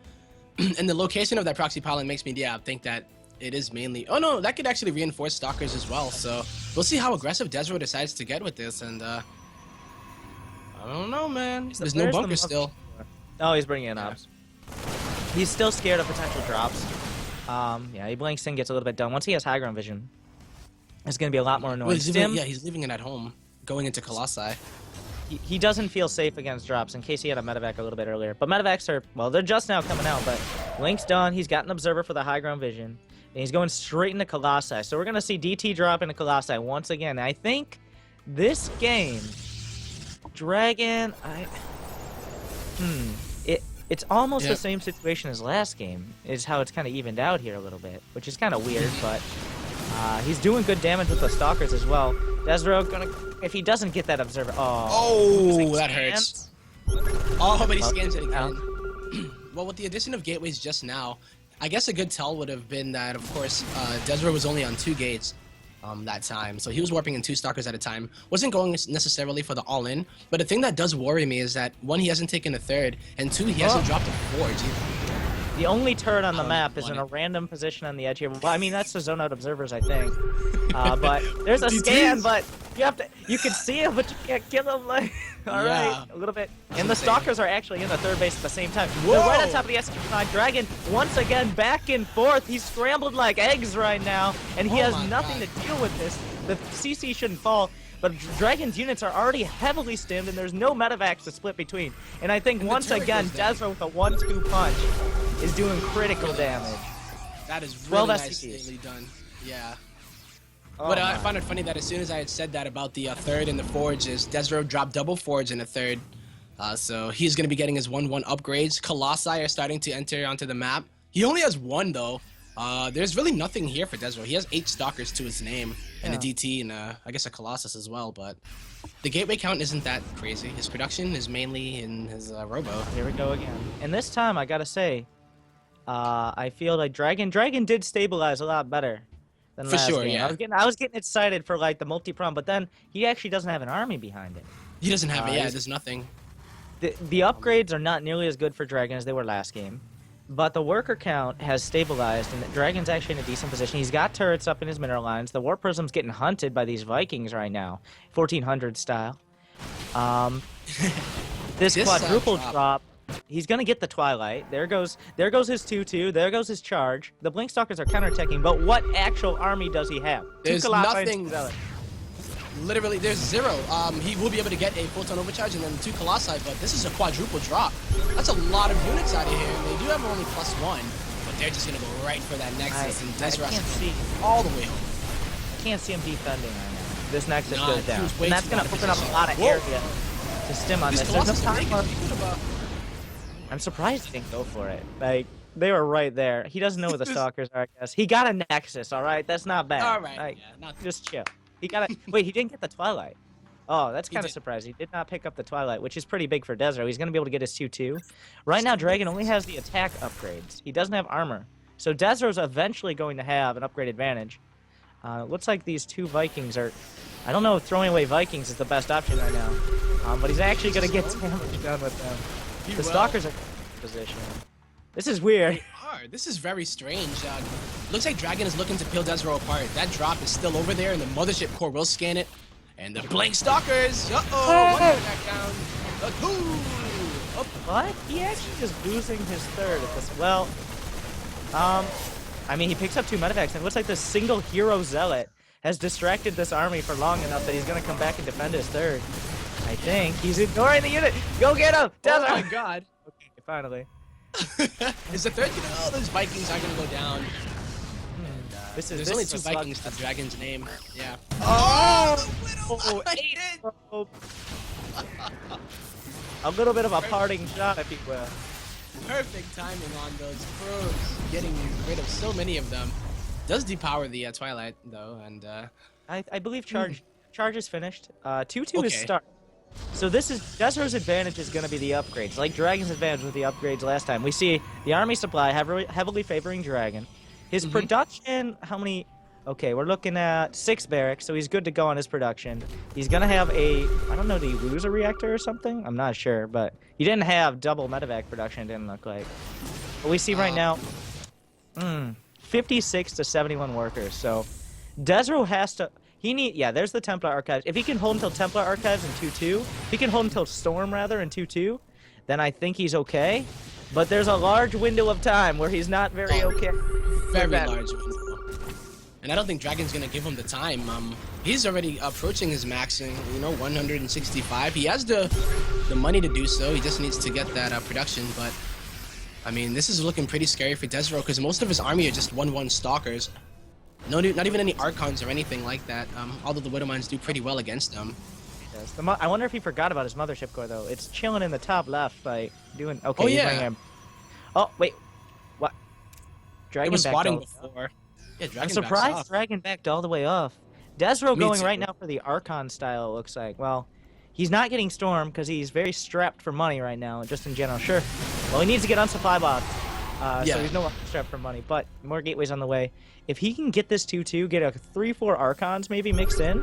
And the location of that proxy pylon makes me, think that it is mainly... Oh, no, that could actually reinforce stalkers as well. So we'll see how aggressive desRow decides to get with this. And I don't know, man. There's no Where's the bunker still. Oh, he's bringing in Yeah. ops. He's still scared of potential drops. Yeah, he blinks in, gets a little bit done. Once he has high ground vision, it's gonna be a lot more annoying. Well, Stim, he's leaving it at home, going into Colossi. he doesn't feel safe against drops in case he had a medevac a little bit earlier. But medevacs are, well, they're just now coming out, but Link's done. He's got an observer for the high ground vision, and he's going straight into Colossi. So we're going to see DT drop into Colossi once again. I think this game, Dragon, It's almost Yeah. the same situation as last game, is how it's kind of evened out here a little bit, which is kind of weird, but he's doing good damage with the Stalkers as well. Desro gonna, if he doesn't get that Observer, Oh, that scans? hurts. Oh, but he Well, scans it out. again. Well, with the addition of gateways just now, I guess a good tell would have been that, of course, Desro was only on 2 gates that time. So he was warping in 2 Stalkers at a time. Wasn't going necessarily for the all-in. But the thing that does worry me is that, 1, he hasn't taken a 3rd, and 2, he hasn't dropped a forge either. The only turret on the Oh, map is in a funny. random position on the edge here. Well, I mean, that's the zone out observers, I think. But there's a DTs. scan, but you can see him, but you can't kill him. Like, all Yeah. right, a little bit. And the insane. Stalkers are actually in the 3rd base at the same time. They're right on Whoa. top of the SQ9. Dragon, once again, back and forth. He's scrambled like eggs right now, and he Oh has my nothing God. to deal with this. The CC shouldn't fall. But Dragon's units are already heavily stimmed, and there's no medevacs to split between. And I think And the once turret again, goes down. Desro with a 1-2 punch is doing critical damage. That is 12 really SCPs. nicely done. Yeah. Oh But I my. found it funny that as soon as I had said that about the 3rd and the forges, Desro dropped double forge in a 3rd. So he's going to be getting his 1-1 upgrades. Colossi are starting to enter onto the map. He only has 1 though. There's really nothing here for Desro. He has 8 Stalkers to his name, and a Yeah. DT, and I guess a Colossus as well. But the gateway count isn't that crazy. His production is mainly in his Robo. Here we go again. And this time, I gotta say, I feel like Dragon did stabilize a lot better than For last sure, game. yeah. I was getting excited for like the multi-prom, but then he actually doesn't have an army behind it. He doesn't have it. Yeah, he's- there's nothing. The upgrades are not nearly as good for Dragon as they were last game, but the worker count has stabilized, and Dragon's actually in a decent position. He's got turrets up in his mineral lines. The Warp Prism's getting hunted by these Vikings right now, 1400 style. This This, quadruple drop- drop, he's gonna get the Twilight. There goes his 2-2. There goes his charge. The Blinkstalkers are counterattacking, but what actual army does he have? There's Colossi and nothing. 2 Zealots. Literally, there's 0. He will be able to get a photon overcharge and then 2 Colossi, but this is a quadruple drop. That's a lot of units out of here. They do have only +1, but they're just gonna go right for that Nexus, and I Desro has can't to see. go all the way home. Can't see him defending right now. This Nexus Nah, goes he down, was way and that's too gonna out of open up a position. lot of Whoa. area to stim on These this. There's no Colossus are time big. for What are you thinking about? I'm surprised he didn't go for it. Like, they were right there. He doesn't know where the Stalkers are, I guess. He got a Nexus, alright? That's not bad. All right, Like, yeah, not just chill. He got a... Wait, he didn't get the Twilight. Oh, that's He kind of did. surprising. He did not pick up the Twilight, which is pretty big for Desro. He's going to be able to get his 2-2. Right now, Dragon only has the attack upgrades. He doesn't have armor. So Desro's eventually going to have an upgrade advantage. Looks like these 2 Vikings are... I don't know if throwing away Vikings is the best option right now. But he's actually going to get damage done with them. He The will. Stalkers are in position. This is weird. Hard. This is very strange. Looks like Dragon is looking to peel Desro apart. That drop is still over there, and the Mothership Core will scan it. And the Blank Stalkers! Uh-oh! One back down. A 2! Up. But he actually is losing his 3rd at this. Well, I mean, he picks up 2 medevacs, and it looks like the single hero Zealot has distracted this army for long enough that he's going to come back and defend his 3rd. I think he's ignoring the unit. Go get him! Oh Desro! my god. Okay, finally. Is the 3rd gonna... Oh, those Vikings are gonna go down. This is There's this only is 2 a slug- Vikings to Dragon's name. Yeah. Oh! the Widow! I eight. did. Oh. A little bit of a parting shot, if you will. Perfect timing on those probes. Getting rid of so many of them. Does depower the Twilight, though, and... I believe charge is finished. 2-2 is Okay. start. So this is Desro's advantage is going to be the upgrades, like Dragon's advantage with the upgrades last time. We see the army supply heavily favoring Dragon. His production, how many? Okay, we're looking at 6 barracks, so he's good to go on his production. He's gonna have a, I don't know, did he lose a reactor or something? I'm not sure, but he didn't have double medevac production. It didn't look like. But we see right now, 56 to 71 workers. So Desro has to. There's the Templar Archives. If he can hold until Templar Archives in 2-2, if he can hold until Storm, rather, in 2-2, then I think he's okay. But there's a large window of time where he's not very okay. Very that. large window. And I don't think Dragon's gonna give him the time. He's already approaching his maxing, 165. He has the money to do so. He just needs to get that production. But I mean, this is looking pretty scary for Desro because most of his army are just 1-1 stalkers. No, not even any Archons or anything like that. Although the Widowmines do pretty well against them. this. I wonder if he forgot about his mothership core though. It's chilling in the top left, like doing. Okay, Oh he's yeah, bringing him. Oh wait, what? it Dragon was backed spotting all. before. Yeah, I'm Dragon backs surprised off. Dragon backed all the way off. Desro Me going too. right now for the Archon style. It looks like. Well, he's not getting Storm because he's very strapped for money right now, just in general. Sure. Well, he needs to get on supply box. Yeah. So he's no longer strapped for money, but more gateways on the way. If he can get this 2-2, get a 3-4 Archons maybe mixed in.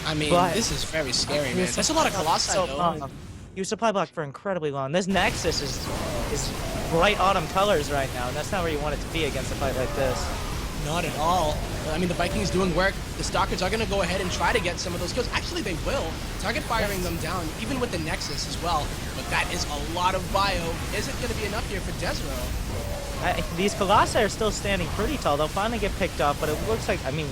I mean, But- this is very scary, He man. was That's a lot of supply Colossi, blocked though. so long. He was supply blocked for incredibly long. This Nexus is bright autumn colors right now, and that's not where you want it to be against a fight like this. Not at all. I mean, the Vikings doing work. The Stalkers are going to go ahead and try to get some of those kills. Actually, they will. Target firing them down, even with the Nexus as well. But that is a lot of bio. Is it going to be enough here for desRow? These Colossi are still standing pretty tall. They'll finally get picked off, but it looks like, I mean,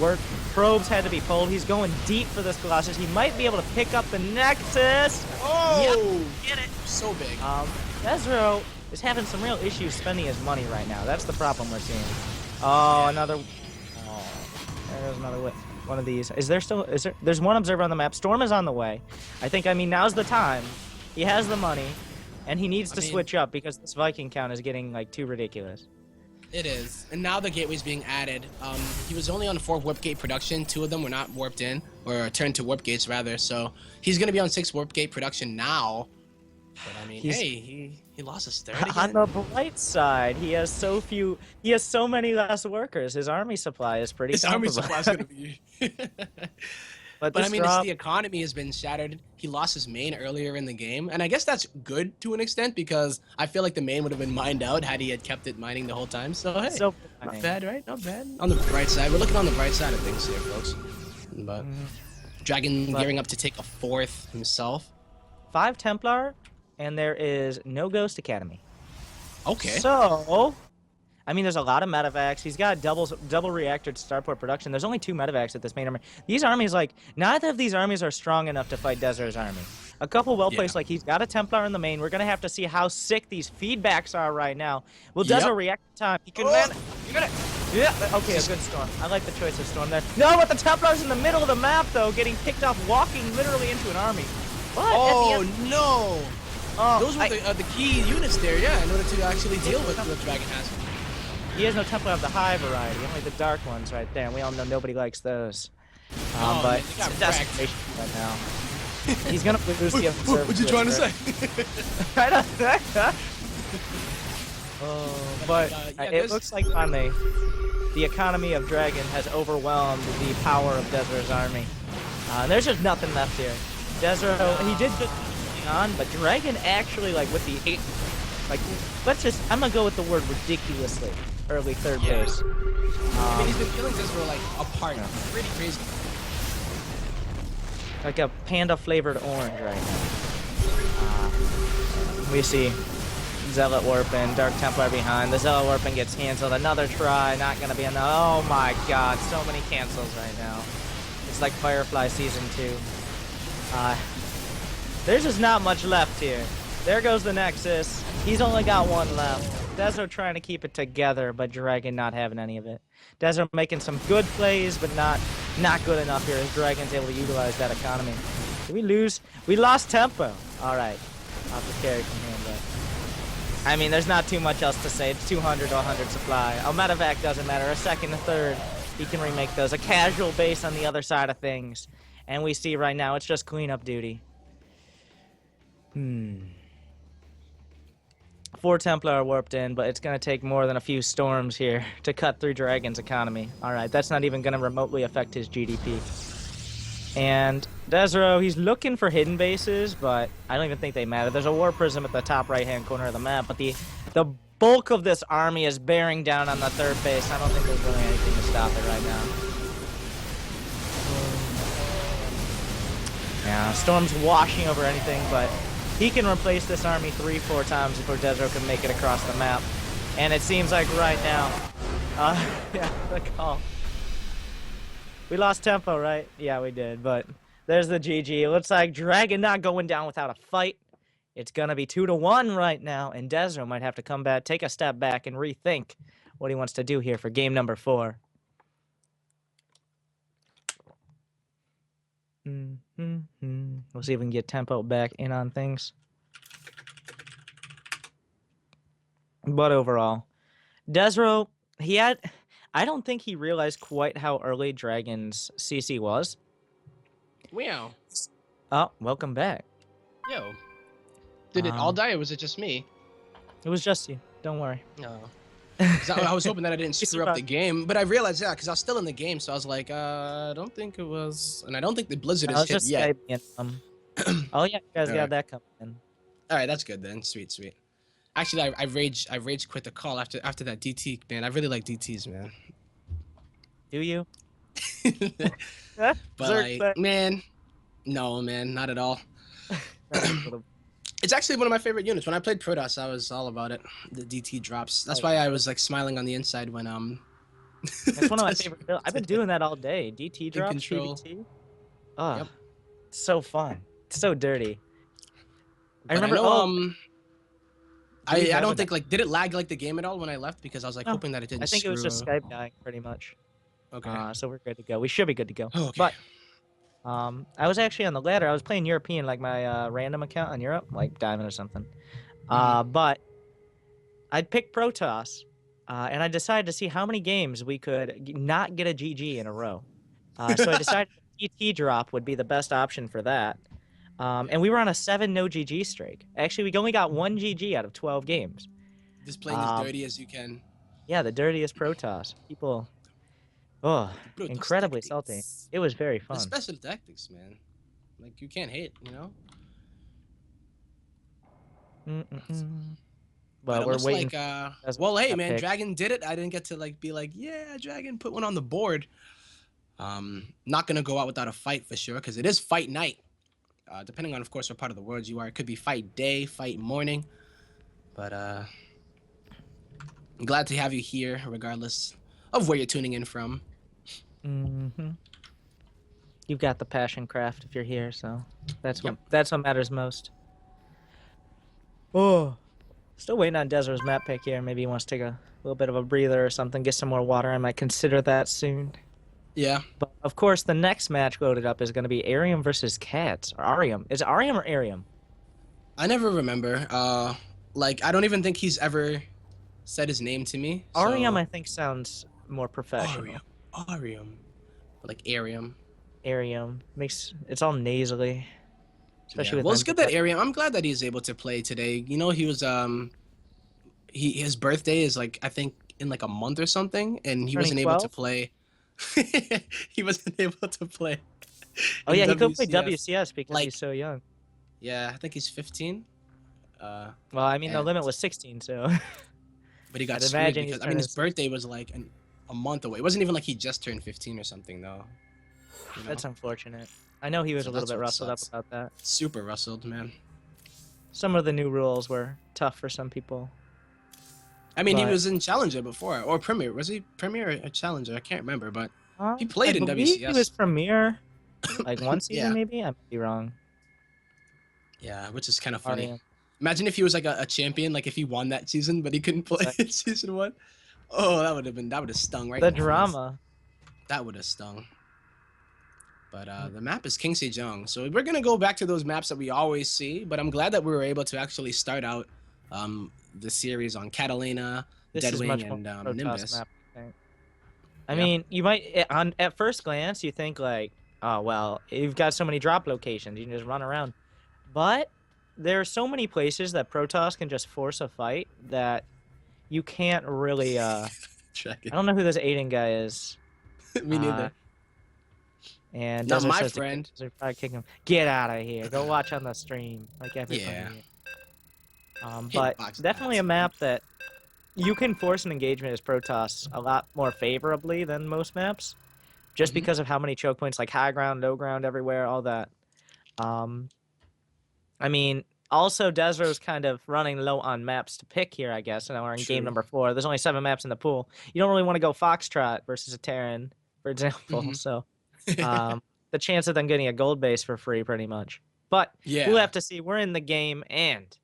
probes had to be pulled. He's going deep for this Colossus. He might be able to pick up the Nexus. Oh! Yep, get it. So big. desRow is having some real issues spending his money right now. That's the problem we're seeing. Oh, another. Oh, there's another one of these. Is there still? Is there? There's one observer on the map. Storm is on the way. I mean, now's the time. He has the money, and he needs to switch up because this Viking count is getting like too ridiculous. It is. And now the gateway's being added. He was only on 4 warp gate production. 2 of them were not warped in, or turned to warp gates rather. So he's going to be on 6 warp gate production now. But I mean, hey, he lost his third again. On the bright side, he has so many less workers. His army supply is pretty. His army comfortable. supply is going to be. But I this mean, drop, the economy has been shattered. He lost his main earlier in the game, and I guess that's good to an extent because I feel like the main would have been mined out had he had kept it mining the whole time. So hey, not bad, right? Not bad. On the bright side, we're looking on the bright side of things here, folks. But Dragon gearing up to take a 4th himself. 5 Templar, and there is no Ghost Academy. Okay. So, I mean, there's a lot of medevacs. He's got double reactor to starport production. There's only 2 medevacs at this main army. These armies, like, neither of these armies are strong enough to fight desRow's army. A couple well-placed, like, he's got a Templar in the main. We're going to have to see how sick these feedbacks are right now. Will desRow react in time? He can land. You're gonna... Yeah, okay, a good Storm. I like the choice of Storm there. No, but the Templar's in the middle of the map, though, getting picked off, walking literally into an army. But oh, at the end, no! Those were I- the key units there, yeah, in order to actually deal with what Dragon has. He has no Templar of the high variety, only the dark ones right there, and we all know nobody likes those. Oh, But man, they got it's wrecked. desperation right now. He's gonna lose the observer. What you trying to say? I don't know. But yeah, it there's- looks like finally the economy of Dragon has overwhelmed the power of desRow's army. There's just nothing left here. desRow, he did just on, but Dragon actually, like, with the 8, like, I'm gonna go with the word ridiculously early third base. I mean, he's been killing desRow like apart. Pretty crazy. Like a panda flavored orange right now. We see Zealot Warping, Dark Templar behind. The Zealot Warping gets canceled. Another try, not gonna be enough. Oh my god, so many cancels right now. It's like Firefly Season 2. There's just not much left here. There goes the Nexus. He's only got 1 left. desRow trying to keep it together, but Dragon not having any of it. desRow making some good plays, but not good enough here as Dragon's able to utilize that economy. Did we lose? We lost tempo. All right. I'll have to carry from here, but I mean, there's not too much else to say. It's 200 to 100 supply. A medevac doesn't matter. A second, a third, he can remake those. A casual base on the other side of things. And we see right now, it's just cleanup duty. 4 Templar are warped in, but it's going to take more than a few storms here to cut through Dragon's economy. All right, that's not even going to remotely affect his GDP. And desRow, he's looking for hidden bases, but I don't even think they matter. There's a war prism at the top right-hand corner of the map, but the bulk of this army is bearing down on the 3rd base. I don't think there's really anything to stop it right now. Yeah, Storm's washing over anything, but he can replace this army 3-4 times before desRow can make it across the map. And it seems like right now, yeah, the call. We lost tempo, right? Yeah, we did, but there's the GG. It looks like Dragon not going down without a fight. It's going to be 2-1 right now, and desRow might have to come back, take a step back, and rethink what he wants to do here for game number 4. We'll see if we can get tempo back in on things. But overall, Desro, I don't think he realized quite how early Dragon's CC was. Meow. Oh, welcome back. Yo. Did it all die or was it just me? It was just you. Don't worry. No. 'Cause I was hoping that I didn't screw up the game, but I realized, yeah, because I was still in the game, so I was like, I don't think it was, and I don't think the Blizzard I is was hit just yet. Skyping. Oh yeah, you guys got that coming in. All right, that's good then. Sweet, sweet. Actually, I rage quit the call after that DT, man. I really like DTs, man. Do you? But Zerk, like, man, no, man, not at all. It's actually one of my favorite units. When I played Protoss, I was all about it. The DT drops. That's why I was like smiling on the inside when That's one of my favorite builds. I've been doing that all day. DT drops, control. PBT. Oh, Yep. so fun. It's so dirty. I But remember. I don't think like did it lag like the game at all when I left because I was like No, hoping that it didn't. I think it was just screw up. Skype dying pretty much. Okay. So we're good to go. We should be good to go. Oh, okay. But I was actually on the ladder. I was playing European, like my random account on Europe, like Diamond or something. But I'd picked Protoss, and I decided to see how many games we could not get a GG in a row. So I decided TT drop would be the best option for that. And we were on a 7 no GG streak. Actually, we only got 1 GG out of 12 games. Just playing as dirty as you can. Yeah, the dirtiest Protoss. People, Protoss incredibly tactics. salty. It was very fun. The special tactics, man. Like you can't hate, you know. But we're looks waiting. like, well, hey, man, pick. Dragon did it. I didn't get to like be like, yeah, Dragon put one on the board. Not gonna go out without a fight for sure, because it is fight night. Depending on, of course, what part of the world you are, it could be fight day, fight morning. But I'm glad to have you here, regardless of where you're tuning in from. You've got the passion craft if you're here, so that's Yep. what matters most. Oh, still waiting on Desro's map pick here. Maybe he wants to take a little bit of a breather or something, get some more water. I might consider that soon. Yeah. But of course, the next match loaded up is going to be Arium versus Cats or Arium. Is it Arium or Arium? I never remember. Like I don't even think he's ever said his name to me. So... Arium, I think, sounds more professional. Arium. Like Arium. Arium it's all nasally. Especially with Well, it's them. good that Arium. I'm glad that he's able to play today. You know, he was his birthday is like I think in like a month or something, and he wasn't able to play. He wasn't able to play. Oh yeah, he couldn't play WCS because like, he's so young. Yeah, I think he's 15. Well, I mean, the limit was 16, so. But he got I'd screwed imagine because I mean his birthday was like a month away. It wasn't even like he just turned 15 or something though. You know? That's unfortunate. I know he was So a little that's bit what rustled up sucks. about that. Super rustled, man. Some of the new rules were tough for some people. I mean, he But- was in Challenger before, or Premier. Was he Premier or Challenger? I can't remember, but he I played in believe WCS. He was Premier, like one season Yeah. maybe. I might be wrong. Yeah, which is kind of funny. Arium. Imagine if he was like a champion, like if he won that season, but he couldn't play in season 1. Oh, that would have stung right. The in face. drama. That would have stung. But the map is King Sejong, so we're gonna go back to those maps that we always see. But I'm glad that we were able to actually start out the series on Catalina, This is much Deadwing, more and Protoss Nimbus. map, I think. I Yeah. mean, you might at first glance you think like, oh well, you've got so many drop locations, you can just run around. But there are so many places that Protoss can just force a fight that you can't really. I don't know who this Aiden guy is. Me neither. And Not Desert my says to friend. kick- Desert probably kick him. Get out of here. Go watch on the stream like everybody. Yeah. But Hitbox definitely a bats. map that you can force an engagement as Protoss a lot more favorably than most maps, just Mhm. because of how many choke points, like high ground, low ground, everywhere, all that. I mean, also Desro's kind of running low on maps to pick here, I guess. And we're in game True. number 4. There's only 7 maps in the pool. You don't really want to go Foxtrot versus a Terran, for example. Mhm. So the chance of them getting a gold base for free, pretty much. But Yeah. we'll have to see. We're in the game, and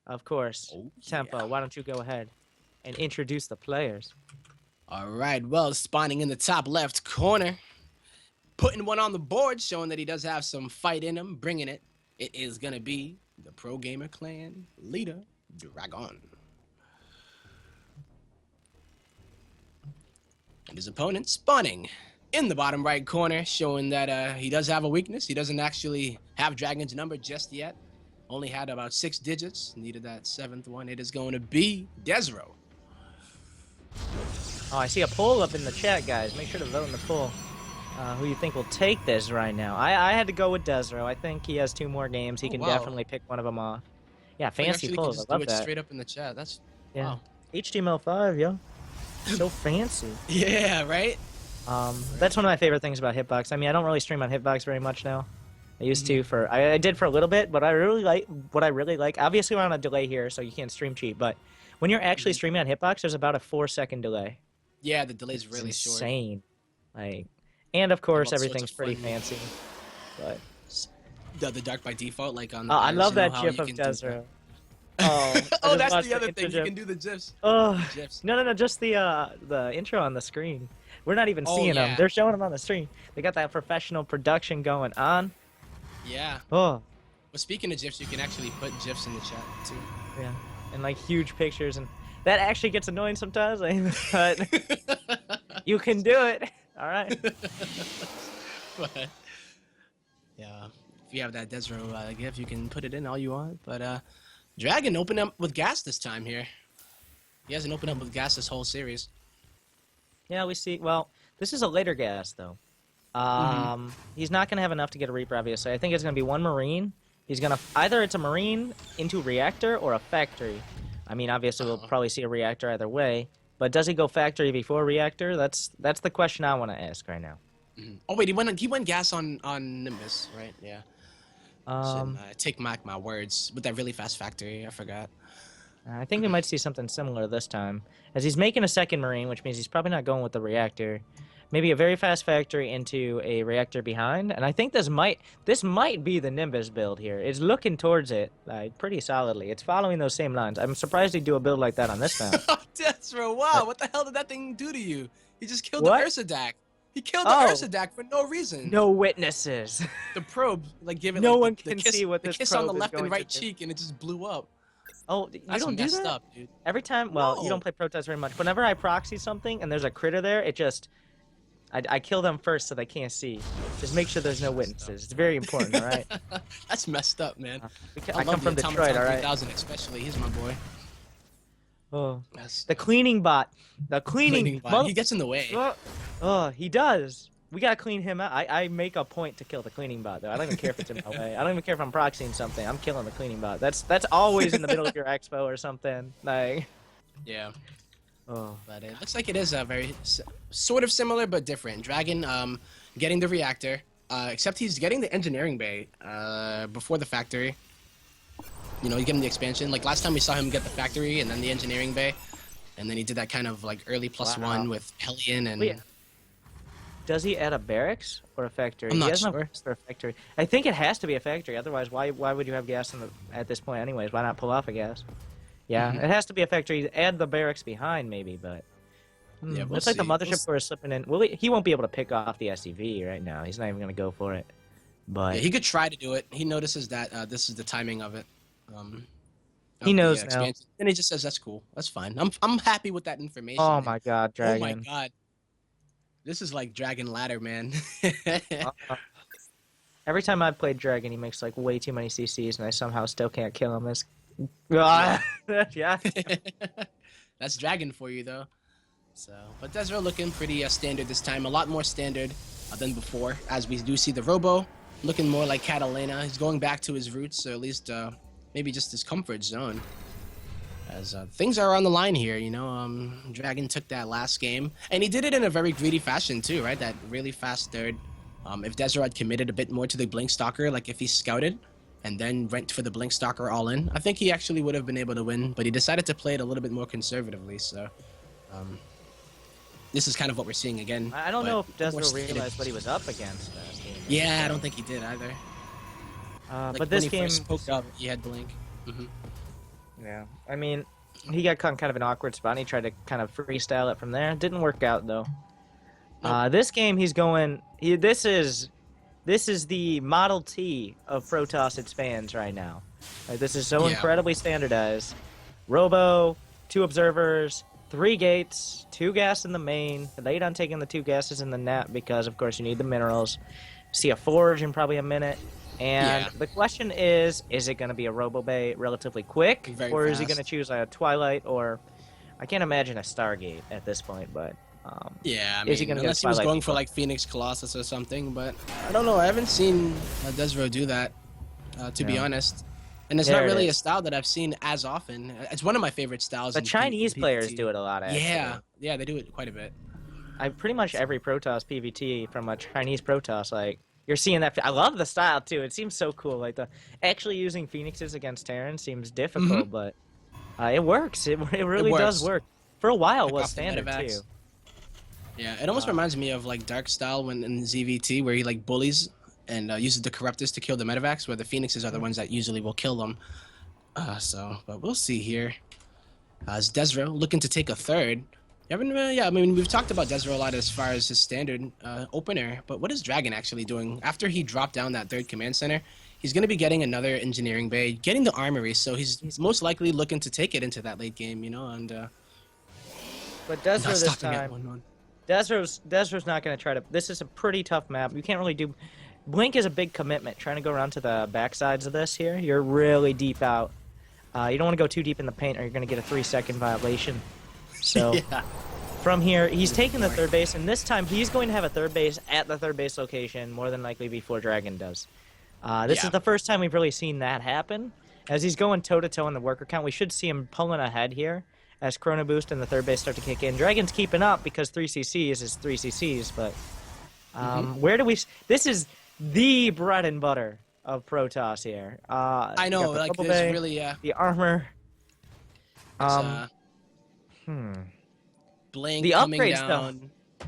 of course, Oh, Tempo. yeah. Why don't you go ahead and introduce the players? All right. Well, spawning in the top left corner putting one on the board, showing that he does have some fight in him, bringing it. It is going to be the Pro Gamer Clan leader, Dragon. And his opponent spawning in the bottom right corner, showing that he does have a weakness. He doesn't actually have Dragon's number just yet. Only had about 6 digits. Needed that 7th one. It is going to be Desro. Oh, I see a poll up in the chat, guys. Make sure to vote in the poll. Who you think will take this right now? I had to go with Desro. I think he has 2 more games. He can definitely pick one of them off. Yeah, fancy polls. I love that. Straight up in the chat. That's yeah. Wow. HTML5, yo. So fancy. Yeah, right? That's one of my favorite things about Hitbox. I mean, I don't really stream on Hitbox very much now. I used to for I did for a little bit, but I really like. Obviously, we're on a delay here, so you can't stream cheap. But when you're actually streaming on Hitbox, there's about a 4-second delay. Yeah, the delay's really short. Insane. Like, and of course, everything's pretty fancy. But the dark by default, like on. I love that GIF of Desro. Oh, oh, that's the other thing. You can do the GIFs. Oh, no, just the intro on the screen. We're not even seeing them. They're showing them on the screen. They got that professional production going on. Yeah. Oh. Well, speaking of GIFs, you can actually put GIFs in the chat too. Yeah, and like huge pictures, and that actually gets annoying sometimes. But you can do it. All right. But yeah, if you have that Desro GIF, you can put it in all you want. But Dragon opened up with gas this time here. He hasn't opened up with gas this whole series. Yeah, we see. Well, this is a later gas, though. He's not going to have enough to get a Reaper, obviously. I think it's going to be 1 Marine. He's going to... Either it's a Marine into Reactor or a Factory. I mean, obviously, we'll probably see a Reactor either way. But does he go Factory before Reactor? That's the question I want to ask right now. Oh, wait, he went gas on Nimbus, right? Yeah. Take back my words. With that really fast Factory, I forgot. I think we might see something similar this time. As he's making a 2nd Marine, which means he's probably not going with the Reactor. Maybe a very fast Factory into a Reactor behind. And I think this might be the Nimbus build here. It's looking towards it like pretty solidly. It's following those same lines. I'm surprised he'd do a build like that on this map. Desro, wow, what the hell did that thing do to you? He just killed the Ursadak. He killed the Ursadak for no reason. No witnesses. The probe, like, give it no like, one the can kiss, see what the this kiss on the left and right cheek, and it just blew up. Oh, you don't do that? Up, dude. Every time, well, you don't play Protest very much. Whenever I proxy something and there's a critter there, it just, I kill them first so they can't see. Just make sure there's no witnesses. It's very important, all right? That's messed up, man. I come from Detroit, all right? 3000 especially, he's my boy. Oh, the cleaning bot. The cleaning bot. He gets in the way. Oh, he does. We gotta clean him out. I make a point to kill the cleaning bot, though. I don't even care if it's in my way. I don't even care if I'm proxying something. I'm killing the cleaning bot. That's always in the middle of your expo or something. Like. Yeah. Oh. But it looks like it is a very sort of similar but different. Dragon getting the reactor, except he's getting the engineering bay before the factory. You know, you give him the expansion. Like last time we saw him get the factory and then the engineering bay, and then he did that kind of like early +1 with Hellion and. Wait. Does he add a barracks or a factory? I'm not he has sure. No for a factory. I think it has to be a factory. Otherwise, why would you have gas at this point anyways? Why not pull off a gas? Yeah, it has to be a factory. Add the barracks behind maybe, but yeah, we'll it's like the see. mothership where it's slipping in. Well, he won't be able to pick off the SCV right now. He's not even going to go for it. But yeah, he could try to do it. He notices that this is the timing of it. He knows now. And he just says, "That's cool. That's fine. I'm happy with that information." Oh my God, Dragon! Oh my God. This is like Dragon Ladder, man. Every time I've played Dragon, he makes like way too many CCs, and I somehow still can't kill him. Yeah. That's Dragon for you, though. So, but Desro looking pretty standard this time. A lot more standard than before, as we do see the Robo looking more like Catalina. He's going back to his roots, or at least maybe just his comfort zone. As things are on the line here, you know, Dragon took that last game, and he did it in a very greedy fashion too, right? That really fast third. If Desro had committed a bit more to the Blink Stalker, like if he scouted and then went for the Blink Stalker all in, I think he actually would have been able to win, but he decided to play it a little bit more conservatively, so this is kind of what we're seeing again. I don't know if Desro realized what he was up against. Yeah, I don't think he did either. Like but this when he game first poked up, he had Blink. Yeah, I mean, he got caught in kind of an awkward spot, and he tried to kind of freestyle it from there. It didn't work out, though. This game, he's going. This is the Model T of Protoss its fans right now. This is so incredibly standardized. Robo, 2 observers, 3 gates, 2 gas in the main. Late on taking the 2 gases in the net because, of course, you need the minerals. See a forge in probably a minute. And the question is it going to be a Robo Bay relatively quick? Or is he going to choose a Twilight or... I can't imagine a Stargate at this point, but... yeah, I mean, unless he was going for like Phoenix Colossus or something, but I don't know. I haven't seen desRow do that, to be honest. And it's not really a style that I've seen as often. It's one of my favorite styles. The Chinese players do it a lot, actually. Yeah, they do it quite a bit. Pretty much every Protoss PVT from a Chinese Protoss, like, you're seeing that. I love the style, too. It seems so cool. Like, actually using Phoenixes against Terran seems difficult, but it works. It really does work. For a while, it was standard, too. Yeah, it almost reminds me of like Dark style when in ZVT where he like bullies and uses the Corruptors to kill the Medivacs, where the Phoenixes are the ones that usually will kill them. But we'll see here. Is desRow looking to take a third? I mean, we've talked about desRow a lot as far as his standard opener, but what is Dragon actually doing? After he dropped down that 3rd command center, he's going to be getting another engineering bay, getting the armory, so he's most likely looking to take it into that late game, you know, and... but desRow this time... Desro's not going to try to... This is a pretty tough map. You can't really do... Blink is a big commitment. Trying to go around to the backsides of this here, you're really deep out. You don't want to go too deep in the paint or you're going to get a 3-second violation. So, from here, he's taking the 3rd base, and this time he's going to have a 3rd base at the 3rd base location, more than likely before Dragon does. This is the first time we've really seen that happen. As he's going toe-to-toe in the worker count, we should see him pulling ahead here. As Chrono Boost and the 3rd base start to kick in. Dragon's keeping up because 3 CCs is 3 CCs, but where do we... This is the bread and butter of Protoss here. I know, like, there's really... The armor. Blink the coming upgrades, down. Though.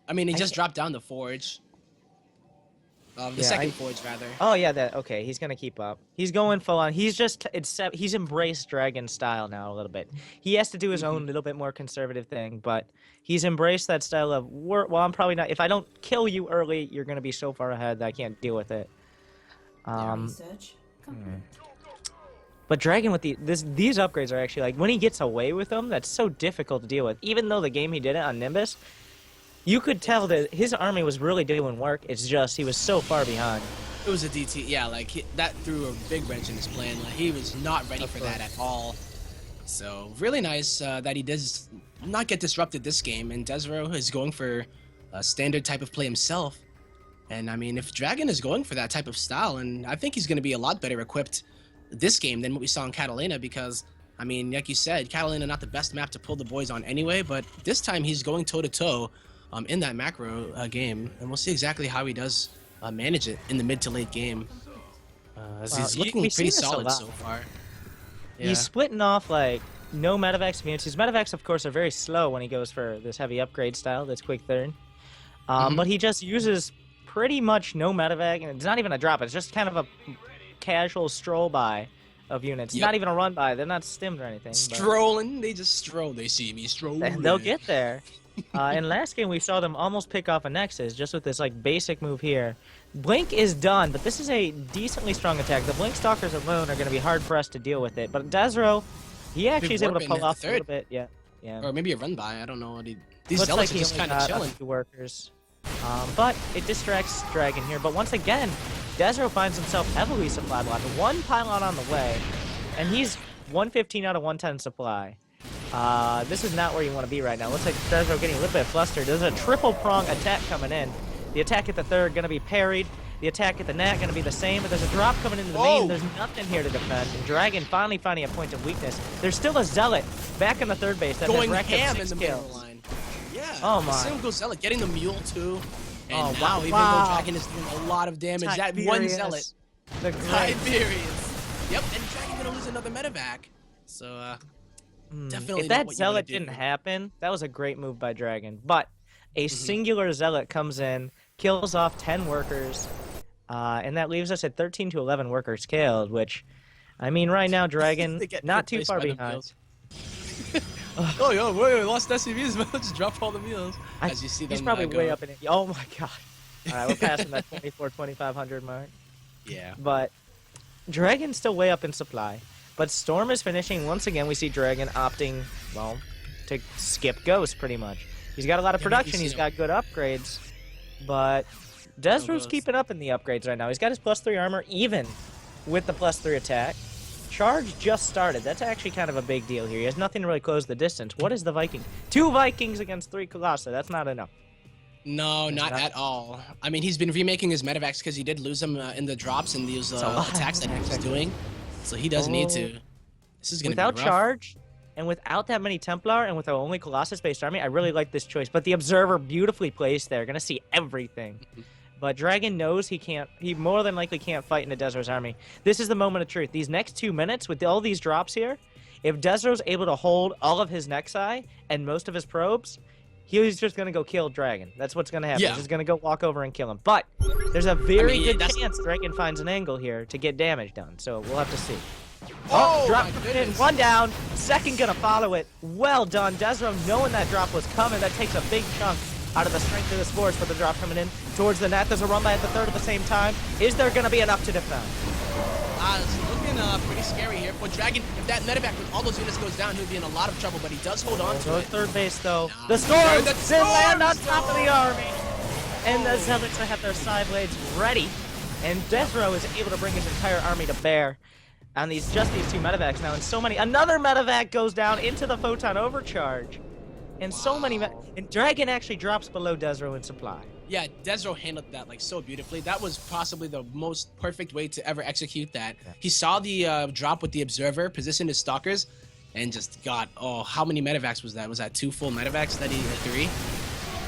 I mean, he just dropped down the Forge. The second Forge, rather. Oh, yeah, okay, he's going to keep up. He's going full on. He's embraced Dragon style now a little bit. He has to do his own little bit more conservative thing, but he's embraced that style of, well, I'm probably not, if I don't kill you early, you're going to be so far ahead that I can't deal with it. But Dragon with these upgrades are actually, like, when he gets away with them, that's so difficult to deal with. Even though the game he did it on Nimbus, you could tell that his army was really doing work. It's just he was so far behind. It was a DT, yeah. Like that threw a big wrench in his plan. Like he was not ready for that at all. So really nice that he does not get disrupted this game. And desRow is going for a standard type of play himself. And I mean, if Dragon is going for that type of style, and I think he's going to be a lot better equipped this game than what we saw in Catalina, because I mean, like you said, Catalina not the best map to pull the boys on anyway. But this time he's going toe to toe. In that macro game, and we'll see exactly how he does manage it in the mid to late game. As he's looking pretty solid so far. Yeah. He's splitting off like no medevacs units. His medevacs, of course, are very slow when he goes for this heavy upgrade style. That's quick 3rd, but he just uses pretty much no medevac, and it's not even a drop. It's just kind of a casual stroll by of units. Not even a run by. They're not stimmed or anything. Strolling, they just stroll. They see me strolling. They'll get there. In last game, we saw them almost pick off a Nexus just with this like basic move here. Blink is done, but this is a decently strong attack. The Blink Stalkers alone are going to be hard-pressed to deal with it. But desRow, he actually is able to pull off a little bit. Yeah. Or maybe a run by. I don't know. These Zealots are just kind of chilling. Workers. But it distracts Dragon here. But once again, desRow finds himself heavily supply blocked. 1 pylon on the way, and he's 115 out of 110 supply. This is not where you want to be right now. Looks like desRow getting a little bit flustered. There's a triple prong attack coming in. The attack at the 3rd going to be parried. The attack at the nat going to be the same, but there's a drop coming into the main. There's nothing here to defend. And Dragon finally finding a point of weakness. There's still a Zealot back in the 3rd base that going has racked ham up 6 in the kills. middle line. Yeah. Oh my. Single Zealot getting the mule too. And wow. even though Dragon is doing a lot of damage, that one Zealot. The Tiberius. Yep, and Dragon gonna lose another medevac. So definitely. If that Zealot didn't happen, that was a great move by Dragon. But a singular Zealot comes in, kills off 10 workers, and that leaves us at 13 to 11 workers killed, which, I mean, right now, Dragon, not too far behind. Oh, yo, we lost SCVs, but just drop all the meals. As you see them He's probably go. way up in it. Oh my god. All right, we're passing that 2,500 mark. Yeah. But Dragon's still way up in supply. But Storm is finishing. Once again, we see Dragon opting, well, to skip Ghost pretty much. He's got a lot of production. He's got good upgrades. But Desro's keeping up in the upgrades right now. He's got his +3 armor even with the +3 attack. Charge just started. That's actually kind of a big deal here. He has nothing to really close the distance. What is the Viking? 2 Vikings against 3 Colossi. That's not enough. No, not at all. I mean, he's been remaking his medevacs because he did lose them in the drops and these attacks that he was doing. So he does need to. This is going to be rough. Without charge and without that many Templar and with our only Colossus-based army, I really like this choice. But the Observer beautifully placed there. Going to see everything. But Dragon knows he can't. He more than likely can't fight into Desro's army. This is the moment of truth. These next 2 minutes with all these drops here, if Desro's able to hold all of his Nexi and most of his probes, he's just going to go kill Dragon. That's what's going to happen. Yeah. He's just going to go walk over and kill him. But there's a very good chance Dragon finds an angle here to get damage done. So we'll have to see. Oh, drop in, 1 down. Second going to follow it. Well done. Desro knowing that drop was coming. That takes a big chunk out of the strength of the sports for the drop coming in towards the net. There's a run by at the third at the same time. Is there going to be enough to defend? It's looking pretty scary here for Dragon. If that medevac with all those units goes down, he'll be in a lot of trouble, but he does hold on to it. Third base, though. No. The Storms The still land on Storms, top of the army. And the Zealots have their side blades ready. And Desro is able to bring his entire army to bear on these 2 medevacs now. And so many. Another medevac goes down into the Photon Overcharge. And so many. And Dragon actually drops below Desro in supply. Yeah, Desro handled that like so beautifully. That was possibly the most perfect way to ever execute that. Yeah. He saw the drop with the Observer, positioned his Stalkers, and just got, how many medevacs was that? Was that 2 full medevacs that he, or 3?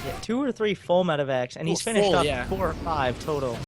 Yeah, 2 or 3 full medevacs, and he's finished up 4 or 5 total.